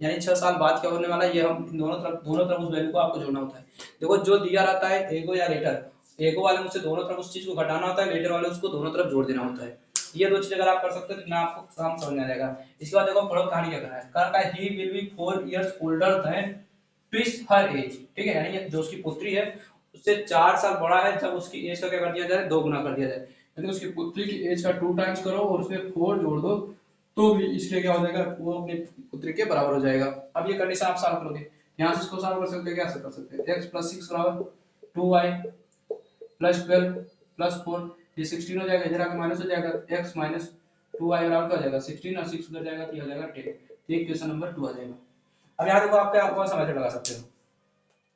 यानी 6 साल बाद क्या होने वाला है, ये हम दोनों तरफ उस वैल्यू को आपको जोड़ना होता है। देखो जो दिया रहता है एगो या लेटर, एगो वाले मुझसे दोनों तरफ उस चीज को घटाना होता है, लेटर वाले उसको दोनों तरफ जोड़ देना होता है। ये दो चीज अगर आप कर सकते हो तो आपको काम समझ में आ जाएगा। इसके बाद देखो पढ़ो कहानी क्या कर रहा है, कहा है he will be 4 years older than twice her age, ठीक है, यानी जो उसकी पुत्री है उससे 4 साल बड़ा है, जब उसकी एज का क्या कर दिया जाए, 2 गुना कर दिया जाए, यानी उसकी पुत्री की एज का 2 टाइम्स करो और उसमें 4 जोड़ दो तो भी इसके क्या हो जाएगा, वो अपनी पुत्री के बराबर हो जाएगा। अब ये कंडीशन आप सॉल्व करोगे, यहाँ से इसको सॉल्व कर सकते हैं, कैसे कर सकते हैं, x + 6 बराबर 2y + 12 + 4, ये 16 हो जाएगा, इधर आके माइनस हो जाएगा, x - 2y बराबर क्या हो जाएगा 16, और 6 उधर जाएगा तो ये हो जाएगा 10। ये इक्वेशन नंबर 2 आ जाएगा। अब यहाँ देखो आप क्या कौन सा मेथड लगा सकते हो,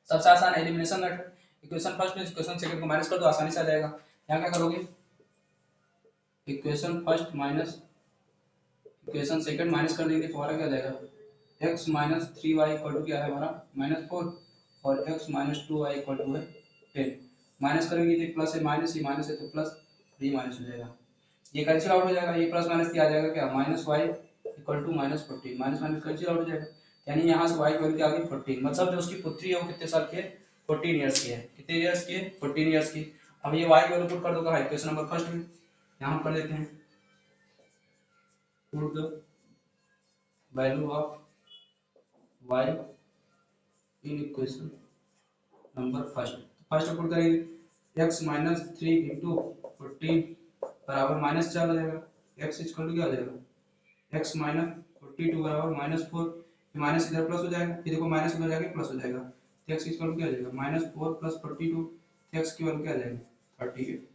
सबसे आसान एलिमिनेशन मेथड, इक्वेशन फर्स्ट में इक्वेशन सेकंड को माइनस कर दो, आसानी से आ जाएगा। यहाँ क्या करोगे, equation first minus equation second minus कर देंगे तो हमारा क्या आ जाएगा, x - 3y इक्वल टू क्या है हमारा -4, और x - 2y इक्वल टू है 10। माइनस करेंगे तो प्लस है माइनस, ही माइनस है तो प्लस, ये माइनस हो जाएगा, ये कैंसिल आउट हो जाएगा, ये प्लस माइनस क्या आ जाएगा क्या -y equal to -14, minus minus cancel out हो जाएगा, यानी यहाँ से y की वैल्यू आ गई 14, मतलब जो उसकी पुत्री है वो कितने साल की है, 14 इयर्स की है, कितने इयर्स की है, 14 इयर्स की। अब ये y की वैल्यू पुट कर दो कहाँ, इक्वेशन नंबर फर्स्ट में, यहाँ हम कर देते हैं put the value of y in equation number first, first put करेंगे x - 3 × 14 बराबर -4 हो जाएगा, x इक्वल टू क्या हो जाएगा, x - 42 बराबर -4, माइनस इधर प्लस हो जाएगा, फिर देखो माइनस इधर जाके प्लस हो जाएगा, तो x इक्वल टू क्या हो जाएगा -4 + 42, x की वैल्यू क्या आ जाएगी 38।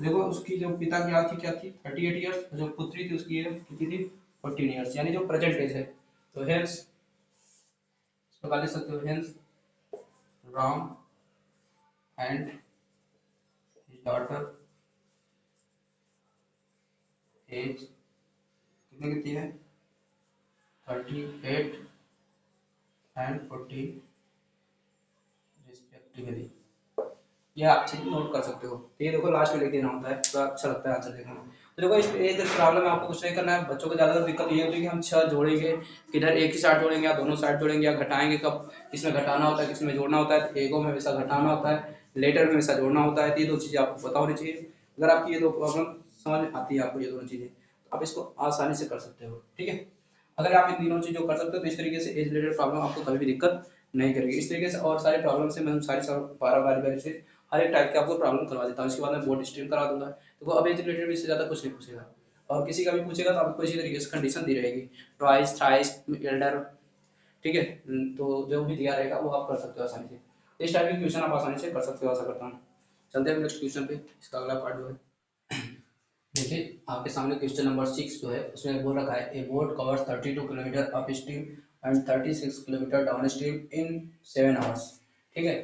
देखो उसकी जो पिता की आयु थी क्या थी 38 इयर्स, जो पुत्री थी उसकी एज कितनी थी 14 इयर्स, यानी जो प्रेजेंट एज है। तो हेंस इसको क्या लिख सकते हो, hence Ram and his daughter age कितनी कितनी है 38 एंड 14 रिस्पेक्टिवली। ये आप चीज नोट कर सकते हो, तो ये देखो लास्ट में लिख देना होता है, थोड़ा अच्छा लगता है आंसर देखने में। तो देखो इस ये प्रॉब्लम में आपको कुछ नहीं करना है, बच्चों को ज्यादा दिक्कत ये होती है कि हम 6 जोड़ेंगे, किधर एक ही साइड जोड़ेंगे या दोनों साइड जोड़ेंगे या घटाएंगे, कब किसमें घटाना होता है किसमें जोड़ना होता है, तो एगो में हमेशा घटाना होता है, लेटर में हमेशा जोड़ना होता है, तो ये दो चीजें आपको पता होनी चाहिए। अगर आपकी ये दो प्रॉब्लम समझ आती है आपको ये दोनों चीजें, तो आप इसको आसानी से कर सकते हो, ठीक है। अगर आप इन तीनों चीजों कर सकते हो तो इस तरीके से एज रिलेटेड प्रॉब्लम आपको कभी भी दिक्कत नहीं करेगी। इस तरीके से और सारे प्रॉब्लम से मैं सारी बारह बारी से हर एक टाइप के आपको प्रॉब्लम करवा देता हूँ, इसके बाद मैं बोर्ड स्ट्रीम करा दूंगा। तो अब एज रिलेटेड इससे ज़्यादा कुछ नहीं पूछेगा, और किसी का भी पूछेगा तो आपको इसी तरीके से कंडीशन दी रहेगी, ट्वाइस थ्राइस एल्डर, ठीक है। तो जो भी दिया रहेगा वो आप कर सकते हो आसानी से, इस टाइप के क्वेश्चन आप आसानी से कर सकते हो, आशा करता हूँ। चलते हैं नेक्स्ट क्वेश्चन पे, इसका अगला पार्ट जो है देखिए आपके सामने क्वेश्चन नंबर 6 जो है उसमें बोल रखा है, ए boat covers 32 kilometre up stream and 36 kilometre down stream in 7 hours, ठीक है।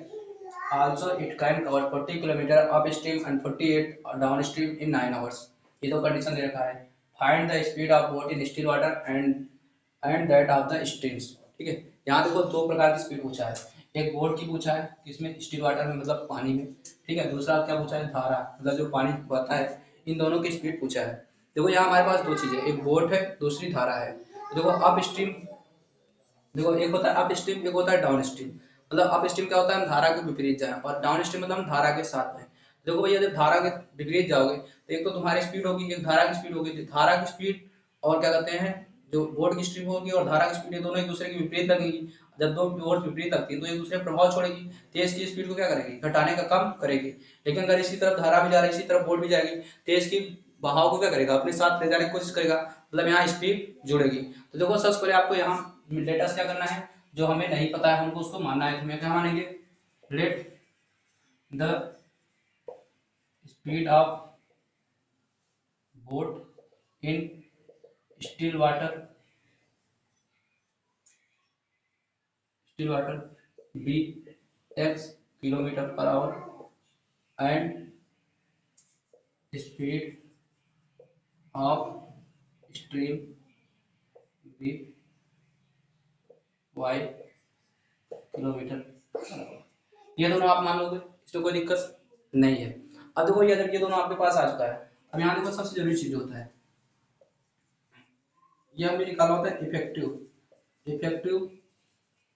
Also it can cover 40 kilometre up stream and 48 down stream in 9 hours. ये तो कंडीशन दे रखा है, find the speed of boat in still water and that of the streams, ठीक है। यहाँ देखो दो प्रकार की स्पीड पूछा है, एक बोर्ड की पूछा है किसमें, स्टिल वाटर में मतलब पानी में, ठीक है। दूसरा क्या पूछा है, धारा मतलब जो पानी बहता है, इन दोनों की स्पीड पूछा है। देखो यहाँ हमारे पास दो चीजें, एक बोर्ड है दूसरी धारा है। तो देखो अप स्ट्रीम, देखो एक होता है अप स्ट्रीम, एक होता है डाउन स्ट्रीम। मतलब अप स्ट्रीम क्या होता है, हम धारा के विपरीत जाए, और डाउन स्ट्रीम मतलब हम धारा के साथ में। देखो भैया जब धारा के विपरीत जाओगे तो एक तो तुम्हारी स्पीड होगी, एक धारा की स्पीड होगी। धारा की स्पीड और क्या कहते हैं, जो बोर्ड की स्ट्रीम होगी और धारा की स्पीड, ये दोनों एक दूसरे के विपरीत लगेगी। जब दो बोर्ड विपरीत लगती है तो एक दूसरे पर प्रभाव छोड़ेगी, तेज की स्पीड को क्या करेगी, घटाने का काम करेगी। लेकिन अगर इसी तरफ धारा भी जा रही है, इसी तरफ बोर्ड भी जाएगी, तेज की बहाव को क्या करेगा, अपने साथ ले जाने की कोशिश करेगा, मतलब यहाँ स्पीड जुड़ेगी। तो देखो सबसे पहले आपको यहाँ लेटेस्ट क्या करना है, जो हमें नहीं पता है हमको उसको मानना है। तो हमें क्या मानेंगे, let the speed of boat in still water, still water be x kilometre per hour and speed of stream be y kilometre per hour. ये दोनों आप मान लोगे, इसमें कोई दिक्कत नहीं है। अब देखो ये जब ये दोनों आपके पास आ चुका है, अब यहाँ देखो सबसे जरूरी चीज होता है, ये हमें निकालना होता है इफेक्टिव, इफेक्टिव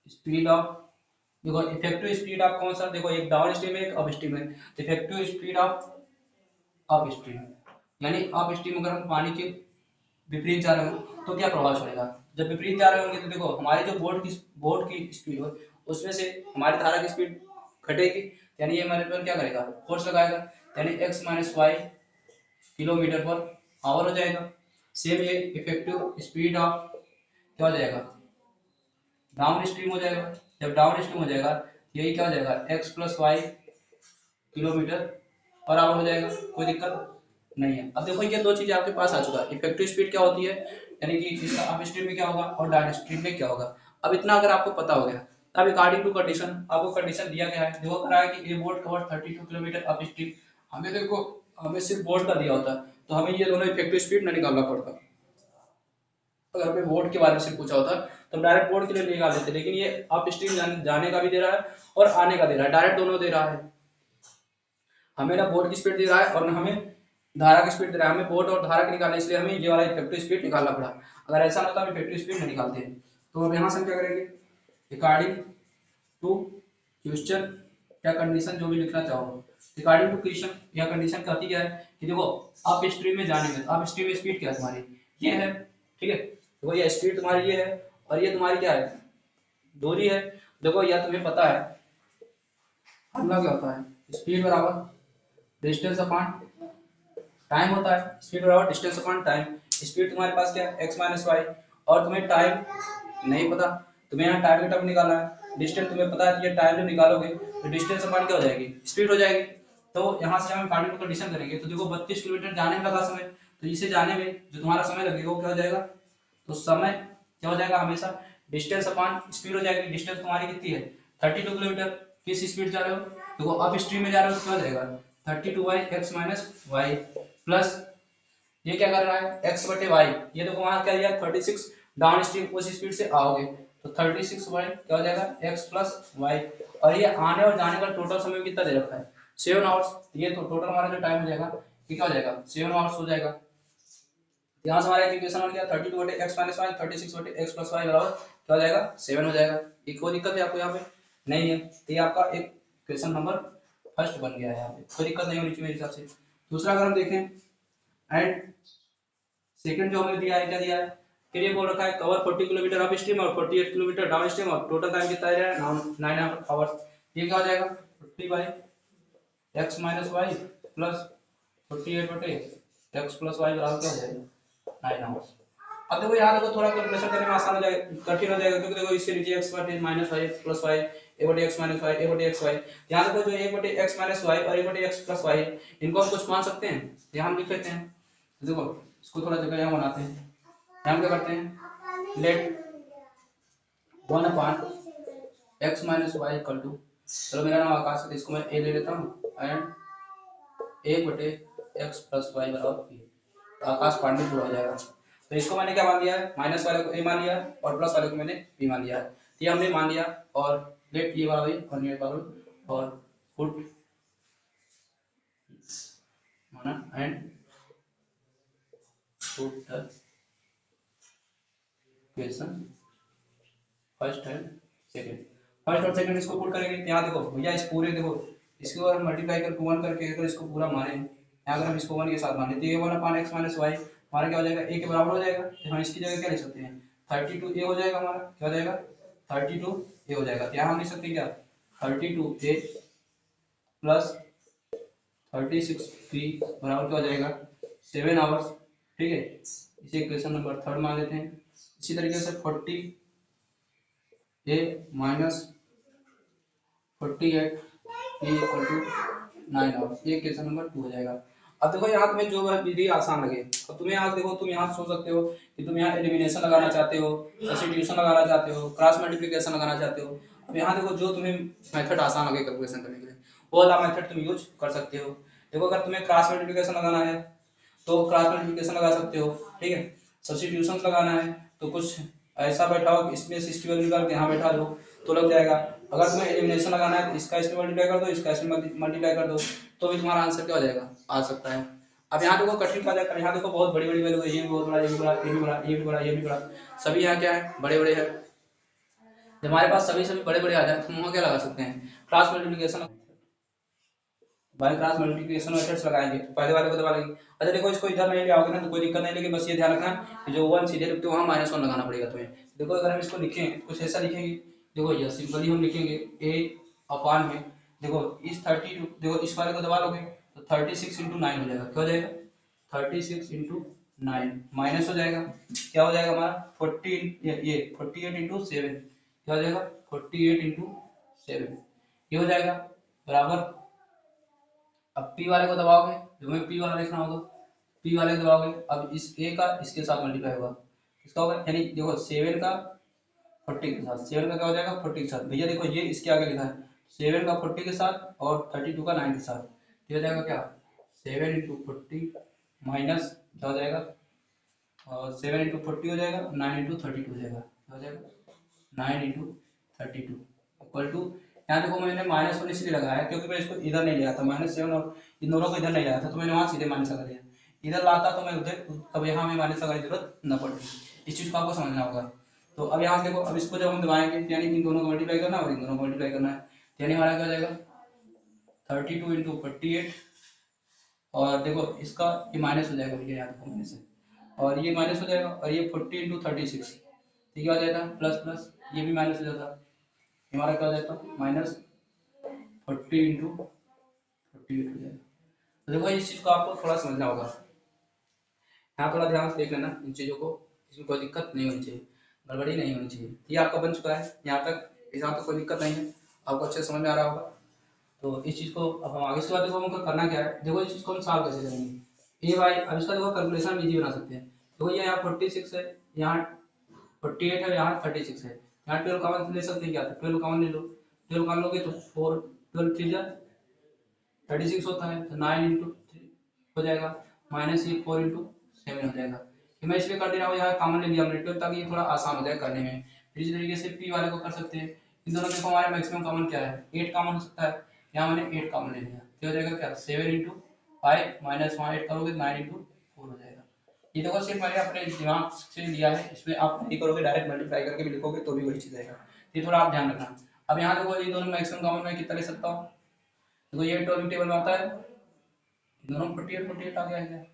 स्पीड ऑफ। देखो इफेक्टिव स्पीड ऑफ कौन सा, देखो एक डाउन स्ट्रीम है एक अप स्ट्रीम है। Effective speed of up stream, यानी अप स्ट्रीम अगर हम पानी के विपरीत जा रहे हो तो क्या प्रभाव छोड़ेगा, जब विपरीत जा रहे होंगे तो देखो हमारी जो बोर्ड की स्पीड हो उसमें से हमारी धारा की स्पीड घटेगी, यानी ये हमारे पर क्या करेगा, फोर्स लगाएगा, यानी x minus y kilometre per hour हो जाएगा। सेम ये इफेक्टिव स्पीड ऑफ क्या हो जाएगा, डाउन स्ट्रीम हो जाएगा। जब डाउन स्ट्रीम हो जाएगा यही क्या हो जाएगा, x plus y kilometre per hour हो जाएगा, कोई दिक्कत नहीं है। अब देखो ये दो चीजें आपके पास आ चुका है, इफेक्टिव स्पीड क्या होती है, यानी कि इसका अप स्ट्रीम में क्या होगा और डाउन स्ट्रीम में क्या होगा। अब इतना अगर आपको पता हो गया, तब अकॉर्डिंग टू कंडीशन आपको कंडीशन दिया गया है, देखो कह रहा है कि ए boat cover 32 kilometre up stream. हमें देखो हमें सिर्फ बोट का दिया होता तो हमें ये दोनों इफेक्टिव स्पीड न निकालना पड़ता। अगर हमें बोट के बारे में सिर्फ पूछा होता तो हम डायरेक्ट बोट के लिए निकाल लेते, लेकिन ये अप स्ट्रीम जाने का भी दे रहा है और आने का दे रहा है, डायरेक्ट दोनों दे रहा है। हमें ना बोट की स्पीड दे रहा है और ना हमें धारा की स्पीड दे रहा है, हमें बोट और धारा की निकालने, इसलिए हमें ये वाला इफेक्टिव स्पीड निकालना पड़ा। अगर ऐसा होता हम इफेक्टिव स्पीड नहीं निकालते हैं। तो अब यहाँ से हम क्या करेंगे, अकॉर्डिंग टू क्वेश्चन या कंडीशन जो भी लिखना चाहो, अकॉर्डिंग टू क्वेश्चन या कंडीशन कहती क्या है कि देखो अप स्ट्रीम में जाने में, अप स्ट्रीम में स्पीड क्या है तुम्हारी, ये है, ठीक है। देखो ये स्पीड तुम्हारी ये है और ये तुम्हारी क्या है, दूरी है। देखो या तुम्हें पता है फॉर्मूला क्या होता है, स्पीड बराबर डिस्टेंस अपॉन टाइम होता है, स्पीड बराबर डिस्टेंस अपॉन टाइम। स्पीड तुम्हारे पास क्या है, x माइनस वाई, और तुम्हें टाइम नहीं पता, तुम्हें यहाँ टाइम का टर्म निकालना है। डिस्टेंस तुम्हें पता है कि ये टाइम जब निकालोगे तो डिस्टेंस अपॉन क्या हो जाएगी, स्पीड हो जाएगी। तो यहाँ से हम अकॉर्डिंग टू कंडीशन करेंगे, तो देखो 32 किलोमीटर जाने में लगा समय, तो इसे जाने में जो तुम्हारा समय लगेगा वो क्या हो जाएगा, तो समय क्या हो जाएगा हमेशा डिस्टेंस अपॉन स्पीड हो जाएगी। डिस्टेंस तुम्हारी कितनी है 32 किलोमीटर, किस स्पीड जा रहे हो, देखो अप स्ट्रीम में जा रहे हो तो क्या हो जाएगा 32 by x minus y plus ये क्या कर रहा है x बटे वाई, ये देखो वहां क्या दिया 36, डाउन स्ट्रीम उस स्पीड से आओगे तो 36 वाई क्या हो जाएगा x प्लस वाई, और ये आने और जाने का टोटल समय कितना दे रखा है 7 आवर्स। ये तो टोटल हमारा जो टाइम हो जाएगा ये क्या हो जाएगा 7 आवर्स हो जाएगा। यहाँ से हमारा इक्वेशन बन गया 32 बटे x माइनस वाई, 36 बटे x प्लस वाई बराबर क्या हो जाएगा 7 हो जाएगा। ये कोई दिक्कत है आपको यहाँ पे नहीं है, तो ये आपका एक क्वेश्चन नंबर फर्स्ट बन गया है, यहाँ पे कोई दिक्कत नहीं होनी चाहिए मेरे हिसाब से। दूसरा अगर हम देखें एंड सेकंड जो हमें दिया है, क्या दिया है, फिर ये बोल रखा है कवर 40 किलोमीटर अप स्ट्रीम और 48 किलोमीटर डाउन स्ट्रीम और टोटल टाइम कितना है 9 आवर्स। ये क्या हो जाएगा 40 by x minus y plus 48 बटे एक्स प्लस वाई बराबर क्या हो जाएगा 9 आवर्स। अब देखो यहाँ देखो थोड़ा कैलकुलेशन करने में आसान हो जाएगा, कठिन हो जाएगा, क्योंकि देखो इससे नीचे एक्स बटे माइनस वाई प्लस वाई ए बटे एक्स माइनस वाई ए बटे एक्स वाई, यहाँ देखो जो ए बटे एक्स माइनस वाई और ए बटे एक्स प्लस वाई इनको हम कुछ मान सकते हैं, यहाँ हम लिख लेते हैं। देखो इसको थोड़ा जगह यहाँ बनाते हैं, हम क्या करते हैं let 1 upon x minus y equal to, चलो मेरा नाम आकाश है इसको मैं ए ले लेता हूँ एंड ए बटे एक्स प्लस वाई बराबर बी, तो आकाश पांडे पूरा हो जाएगा। तो इसको मैंने क्या मान लिया है, माइनस वाले को ए मान लिया और प्लस वाले को मैंने बी मान लिया है, ये हमने मान लिया। और लेट ये वाला वही और ये वाला और पुट माना and put the question first and second. First और सेकंड इसको पुट करेंगे। यहाँ देखो भैया इस पूरे देखो इसको अगर मल्टीप्लाई करके 1 करके अगर इसको पूरा माने, यहाँ अगर हम इसको 1 के साथ माने तो ये 1 अपॉन x माइनस वाई हमारा क्या हो जाएगा, a के बराबर हो जाएगा। तो हम इसकी जगह क्या लिख सकते हैं 32a हो जाएगा। हमारा क्या हो जाएगा 32a हो जाएगा। यहाँ हम लिख सकते हैं क्या 32a प्लस 36b बराबर क्या हो जाएगा 7 आवर्स। ठीक है, इसे इक्वेशन नंबर 3 मान लेते हैं। इसी तरीके से 40a minus 48 equal to 9 hours, ये क्वेश्चन नंबर 2 हो जाएगा। अब देखो यहाँ तुम्हें जो विधि आसान लगे, अब तुम्हें यहाँ देखो तुम यहाँ सोच सकते हो कि तुम यहाँ एलिमिनेशन लगाना चाहते हो, सब्स्टिट्यूशन लगाना चाहते हो, क्रॉस मल्टीप्लिकेशन लगाना चाहते हो। अब यहाँ देखो जो तुम्हें मेथड आसान लगे कैलकुलेशन करने के लिए वो वाला मेथड तुम यूज कर सकते हो। देखो अगर तुम्हें क्रॉस मल्टीप्लिकेशन लगाना है तो क्रॉस मल्टीप्लिकेशन लगा सकते हो। ठीक है, सब्स्टिट्यूशन लगाना है तो कुछ ऐसा बैठाओ कि इसमें 60 वैल्यू निकाल के यहाँ बैठा दो तो लग जाएगा। अगर तुम्हें एलिमिनेशन लगाना है तो इसका इसमें मल्टीप्लाई कर दो, इसका इसमें मल्टीप्लाई कर दो तो भी तुम्हारा आंसर क्या हो जाएगा आ सकता है। अब यहाँ देखो कठिन क्या जाएगा, यहाँ देखो बहुत बड़ी बड़ी वैल्यू है, ये भी बहुत बड़ा, ये भी बड़ा, ये भी बड़ा, ये भी बड़ा, ये भी बड़ा, सभी यहाँ क्या है बड़े बड़े हैं। जब हमारे पास सभी सभी बड़े बड़े आ जाए तो हम वहाँ क्या लगा सकते हैं cross multiplication. By cross multiplication methods लगाएंगे तो पहले वाले को दबा लेंगे। अच्छा देखो इसको इधर नहीं ले आओगे ना तो कोई दिक्कत नहीं, लेकिन बस ये ध्यान रखना कि जो 1 सीधे लिखते हो वहाँ -1 लगाना पड़ेगा तुम्हें। देखो अगर हम इसको लिखें कुछ ऐसा लिखेंगे, देखो ये सिंपली हम लिखेंगे a अपॉन में देखो इस 32 देखो इस वाले को दबा लोगे तो 36 × 9 हो जाएगा। क्या हो जाएगा 36 × 9 माइनस हो जाएगा, क्या हो जाएगा हमारा 48 × 7, क्या हो जाएगा 48 × 7 ये हो जाएगा बराबर। अब p वाले को दबाओगे, तुम्हें p वाला लिखना होगा, p वाले को दबाओगे। अब इस a का इसके साथ मल्टीप्लाई होगा, इसका होगा यानी देखो 7 का 40 के साथ, 7 का क्या हो जाएगा 40 के साथ। भैया देखो ये इसके आगे लिखा है 7 का 40 के साथ और 32 का 9 के साथ, ये हो जाएगा क्या 7 × 40 माइनस क्या हो जाएगा और 7 × 40 हो जाएगा 9 × 32 हो जाएगा, क्या हो जाएगा 9 × 32 इक्वल टू। यहाँ देखो मैंने -1 इसलिए लगाया क्योंकि मैं इसको इधर नहीं लिया था -7 और इन दोनों को इधर नहीं लाया था तो मैंने वहाँ सीधे माइनस लगा दिया। इधर लाता तो मैं उधर तब यहाँ में माइनस लगाने की जरूरत न पड़ती। इस चीज़ को आपको समझना होगा। तो अब यहाँ देखो अब इसको जब हम दबाएंगे यानी इन दोनों को मल्टीप्लाई करना और इन दोनों को मल्टीप्लाई करना है, यानी हमारा क्या हो जाएगा 32 × 48 और देखो इसका ये माइनस हो जाएगा भैया यहाँ देखो माइनस है और ये माइनस हो जाएगा और ये 40 × 36 ठीक है, आ जाएगा प्लस प्लस ये भी माइनस हो जाता, हमारा क्या हो जाता -40 × 48 हो जाएगा। तो देखो इस चीज़ को आपको थोड़ा समझना होगा, यहाँ थोड़ा ध्यान से देख लेना इन चीज़ों को, इसमें कोई दिक्कत नहीं होनी चाहिए, गड़बड़ी नहीं होनी चाहिए। ये आपका बन चुका है यहाँ तक, यहाँ तक कोई दिक्कत नहीं है, आपको अच्छे समझ में आ रहा होगा। तो इस चीज़ को अब हम आगे से बात देखो हमको करना क्या है, देखो इस चीज़ को हम सॉल्व कैसे करेंगे। ए वाई अब इसका देखो कैलकुलेशन इजी बना सकते हैं। देखो ये यहाँ 46 है, यहाँ 48 है, यहाँ 36 है, यहाँ 12 कॉमन ले सकते हैं क्या, 12 कॉमन ले लो, 12 कॉमन लोगे तो 4 12 3 36 होता है तो 9 × 3 हो जाएगा माइनस ये 4 × 7 हो जाएगा। कि मैं इसलिए कर दे रहा हूँ यहाँ कॉमन ले लिया हमने 12 ताकि ये थोड़ा आसान हो जाए करने में। फिर इसी तरीके से p वाले को कर सकते हैं। इन दोनों में हमारे मैक्सिमम कॉमन क्या है 8 कॉमन हो सकता है, यहाँ मैंने 8 कॉमन ले लिया, तो हो जाएगा क्या 7 × 5 माइनस 8 करोगे 9 × 4 हो जाएगा। ये देखो सिर्फ मैंने अपने दिमाग से लिया है, इसमें आप नहीं करोगे डायरेक्ट मल्टीप्लाई करके भी लिखोगे तो भी वही चीज़ आएगा, ये थोड़ा आप ध्यान रखना। अब यहाँ देखो ये दोनों मैक्सिमम कॉमन मैं कितना ले सकता हूँ, देखो ये टर्म टेबल में आता है दोनों 48 48 आ गया है क्या,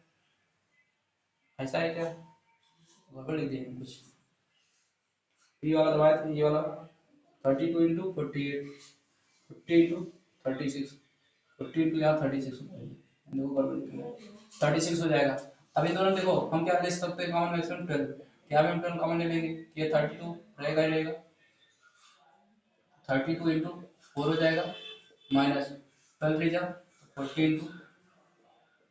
ऐसा है क्या गड़बड़ लिख दिए कुछ। ये वाला दबाया तो ये वाला 32 × 48 50 × 36 50 × यहाँ 36 देखो गड़बड़ लिख दिया 36 हो जाएगा। अब इन दोनों देखो हम क्या ले सकते हैं कॉमन मैक्सिमम 12, यहाँ भी हम 12 कॉमन ले लेंगे, ये 32 रहेगा ही रहेगा 32 × 4 हो जाएगा माइनस 12 3 40 ×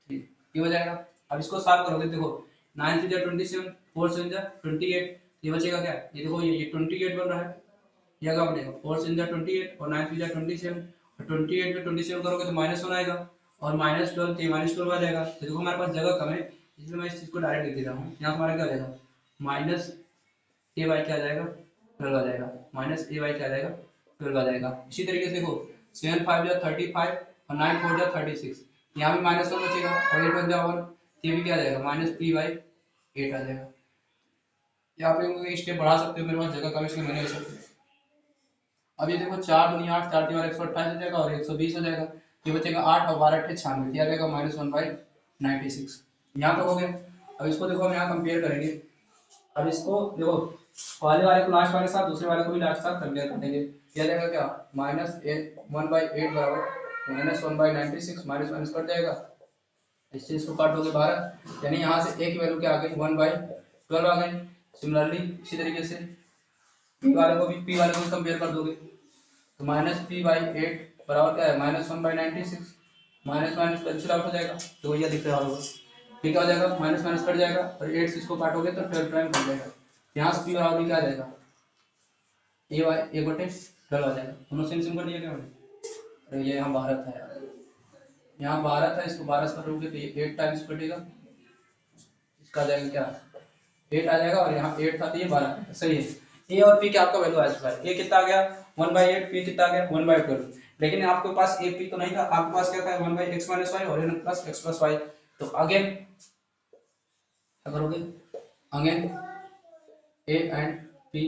3 ये हो जाएगा। अब इसको सॉल्व करोगे देखो 9 3 27 4 7 28 ये बचेगा क्या, ये देखो ये 28 बन रहा है, ये क्या बनेगा 4 7 28 और 9 3 27 और 28 में 27 करोगे तो -1 आएगा और -12 तो -12 आ जाएगा। तो देखो हमारे पास जगह कम है इसलिए मैं इस चीज को डायरेक्ट लिख दे रहा हूँ। यहाँ हमारा क्या आ जाएगा -a/, क्या आ जाएगा 12 आ जाएगा, -a/, क्या आ जाएगा 12 आ जाएगा। इसी तरीके से देखो 7 5 जा 35 और 9 4 जा 36, यहाँ भी -1 बचेगा और 8 1 जा 1, ये भी क्या आ जाएगा -3/8 आ जाएगा। यहाँ पे स्टेप बढ़ा सकते हो, मेरे पास जगह कम इसलिए मैंने ऐसा किया। अब ये देखो 4 दूनी 8, 4 3 128 हो जाएगा और 120 हो जाएगा, ये बचेगा 8 और 12 8 96, आ जाएगा -1/96। यहाँ तक हो गया। अब इसको देखो हम यहाँ कंपेयर करेंगे। अब इसको देखो पहले वाले को लास्ट वाले के साथ, दूसरे वाले को भी लास्ट के साथ कंपेयर कर देंगे। क्या जाएगा क्या -1/8 बराबर -1/96, माइनस माइनस कट जाएगा। इस चीज को काटोगे 12, यानी यहाँ से एक वैल्यू क्या आ गई 1/12 आ गई। सिमिलरली इसी तरीके से पी वाले को भी कंपेयर कर दोगे तो -p/8 बराबर क्या है -1/96, माइनस माइनस कैंसिल आउट हो जाएगा, तो भैया दिख रहा होगा। फिर क्या हो जाएगा माइनस माइनस कट जाएगा और 8 से इसको काटोगे तो 12 प्राइम कट जाएगा। यहाँ से p बराबर क्या आ जाएगा a/12 आ जाएगा। दोनों सेम सेम कर दिया क्या मैंने? अरे ये यहाँ भारत है यार, यहाँ भारत है, इसको 12 से कटोगे तो ये 8 टाइम्स कटेगा, इसका आ जाएगा क्या 8 आ जाएगा और यहाँ 8 था तो ये 12 सही है। ए और पी क्या आपका वैल्यू आ चुका है। ए कितना आ गया 1/8, पी कितना आ गया 1/12। लेकिन आपके पास ए पी तो नहीं था, आपके पास क्या था 1/x - y और n + x + y। तो अगेन क्या करोगे, again A and P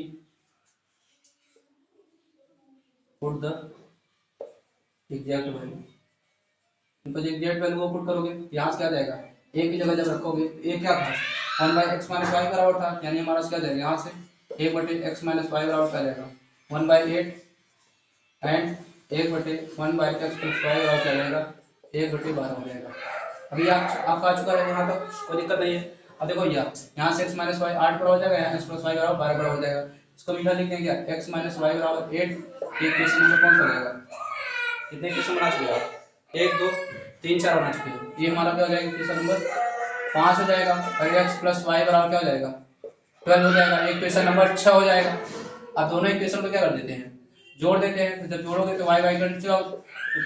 put the exact value, इनको जो एग्जैक्ट वैल्यू को पुट करोगे यहाँ से क्या जाएगा, ए की जगह जब रखोगे तो ए क्या था 1/x - y बराबर था, यानी हमारा क्या जाएगा यहाँ से 1/x - y बराबर क्या जाएगा 1/8 एंड 1/1/x + y बराबर क्या जाएगा 1/12 हो जाएगा। अभी आपका आ चुका है यहाँ तक, कोई दिक्कत नहीं है। अब देखो भैया यहाँ से x - y 8 बराबर हो जाएगा, यहाँ x + y बराबर 12 बराबर हो जाएगा। इसको मीठा लिख देंगे क्या x - y बराबर 8, ये इक्वेशन नंबर कौन सा हो जाएगा, कितने इक्वेशन बना चुके आप 1 2 3 4 बना चुके हैं। ये हमारा क्या हो जाएगा इक्वेशन नंबर 5 हो जाएगा और x + y बराबर क्या हो जाएगा 12 हो जाएगा, इक्वेशन नंबर 6 हो जाएगा। अब दोनों इक्वेशन को क्या कर देते हैं जोड़ देते हैं, तो जब जोड़ोगे तो y का नीचे तो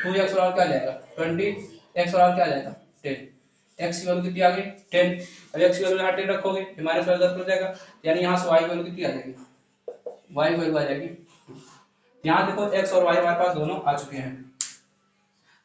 2x बराबर क्या आ जाएगा 20, x बराबर क्या आ जाएगा 10, x की वैल्यू कितनी आ गई 10। अब x की वैल्यू यहाँ 10 रखोगे माइनस वाला 10 हो जाएगा, यानी यहाँ से y की वैल्यू कितनी आ जाएगी y की वैल्यू आ जाएगी। यहाँ देखो x और y हमारे पास दोनों आ चुके हैं,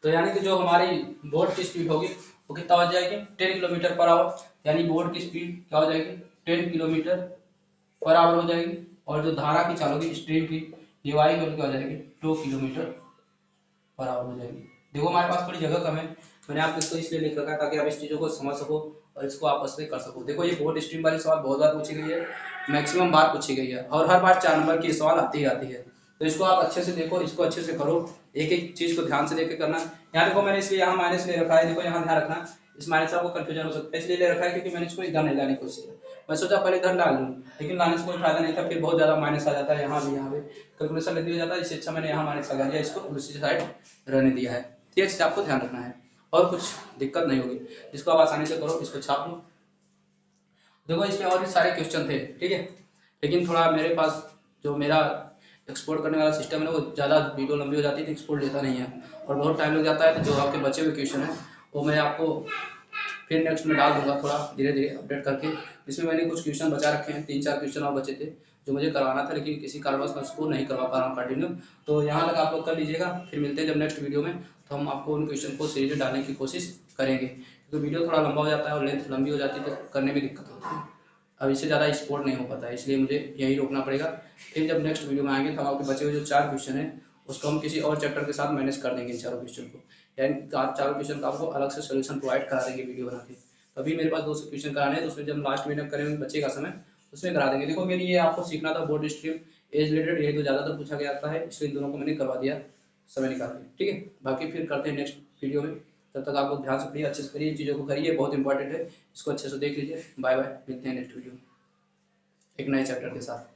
तो यानी कि जो हमारी बोट की स्पीड होगी वो कितना हो जाएगी 10 किलोमीटर/आवर, यानी बोट की स्पीड क्या हो जाएगी 10 किलोमीटर/आवर हो जाएगी। और जो धारा की चाल होगी स्ट्रीम की ये y की वैल्यू क्या हो जाएगी 2 किलोमीटर/आवर हो जाएगी। देखो हमारे पास थोड़ी जगह कम है, मैंने आपको इसको इसलिए लिख रखा है ताकि आप इस चीज़ों को समझ सको और इसको आपस में कर सको। देखो ये बोट स्ट्रीम वाली सवाल बहुत बार पूछी गई है, मैक्सिमम बार पूछी गई है और हर बार 4 नंबर की सवाल आती ही आती है। तो इसको आप अच्छे से देखो, इसको अच्छे से करो, एक एक चीज को ध्यान से देकर करना। यहाँ देखो मैंने इसलिए यहाँ माइनस ले रखा है, देखो यहाँ ध्यान रखना, इस माइनस से आपको कंफ्यूजन हो सकता है इसलिए ले रखा है क्योंकि मैंने इसको इधर नहीं लाने की कोशिश की। मैं सोचा पहले इधर डाल लूँ, लेकिन लाने से कोई फायदा नहीं था, फिर बहुत ज्यादा माइनस आ जाता है, यहाँ भी यहाँ पे कैलकुलेशन लग जाता है, इससे अच्छा मैंने यहाँ माइनस लगा दिया, इसको दूसरी साइड रहने दिया है। ये चीज आपको ध्यान रखना है और कुछ दिक्कत नहीं होगी, इसको आप आसानी से करो, इसको छाप लो। देखो इसमें और भी सारे क्वेश्चन थे, ठीक है, लेकिन थोड़ा मेरे पास जो मेरा एक्सपोर्ट करने वाला सिस्टम है वो ज़्यादा वीडियो लंबी हो जाती है तो एक्सपोर्ट लेता नहीं है और बहुत टाइम लग जाता है। तो जो आपके बचे हुए क्वेश्चन है वो मैं आपको फिर नेक्स्ट में डाल दूंगा, थोड़ा धीरे धीरे अपडेट करके। इसमें मैंने कुछ क्वेश्चन बचा रखे हैं, 3-4 क्वेश्चन और बचे थे जो मुझे करवाना था, लेकिन किसी कारणवश मैं उसको नहीं करवा पा रहा हूँ कंटिन्यू। तो यहाँ तक आप लोग कर लीजिएगा, फिर मिलते हैं जब नेक्स्ट वीडियो में, तो हम आपको उन क्वेश्चन को सीरीज में डालने की कोशिश करेंगे, क्योंकि वीडियो थोड़ा लंबा हो जाता है और लेंथ लंबी हो जाती है तो करने में दिक्कत होती है। अब इससे ज़्यादा एक्सपोर्ट नहीं हो पाता है, इसलिए मुझे यही रोकना पड़ेगा। फिर जब नेक्स्ट वीडियो में आएंगे तो हम आपके बचे हुए जो 4 क्वेश्चन है उसको हम किसी और चैप्टर के साथ मैनेज कर देंगे इन चारों क्वेश्चन को, यानी 4 क्वेश्चन का आपको अलग से सोल्यूशन प्रोवाइड करा देंगे वीडियो बना के। तो अभी मेरे पास 200 क्वेश्चन कराने हैं, तो उसमें जब लास्ट वीडियो करेंगे बचेगा समय उसमें करा देंगे। देखो मेरी ये आपको सीखना था बोर्ड स्ट्रीम एज रिलेटेड, यही तो ज़्यादातर पूछा गया आता है, इसलिए इन दोनों को मैंने करवा दिया समय निकाल के, ठीक है। बाकी फिर करते हैं नेक्स्ट वीडियो में, तब तक आप लोग ध्यान से पढ़िए, अच्छे से करिए, चीज़ों को करिए, बहुत इंपॉर्टेंट है, इसको अच्छे से देख लीजिए। बाय बाय, मिलते हैं नेक्स्ट वीडियो में एक नए चैप्टर के साथ।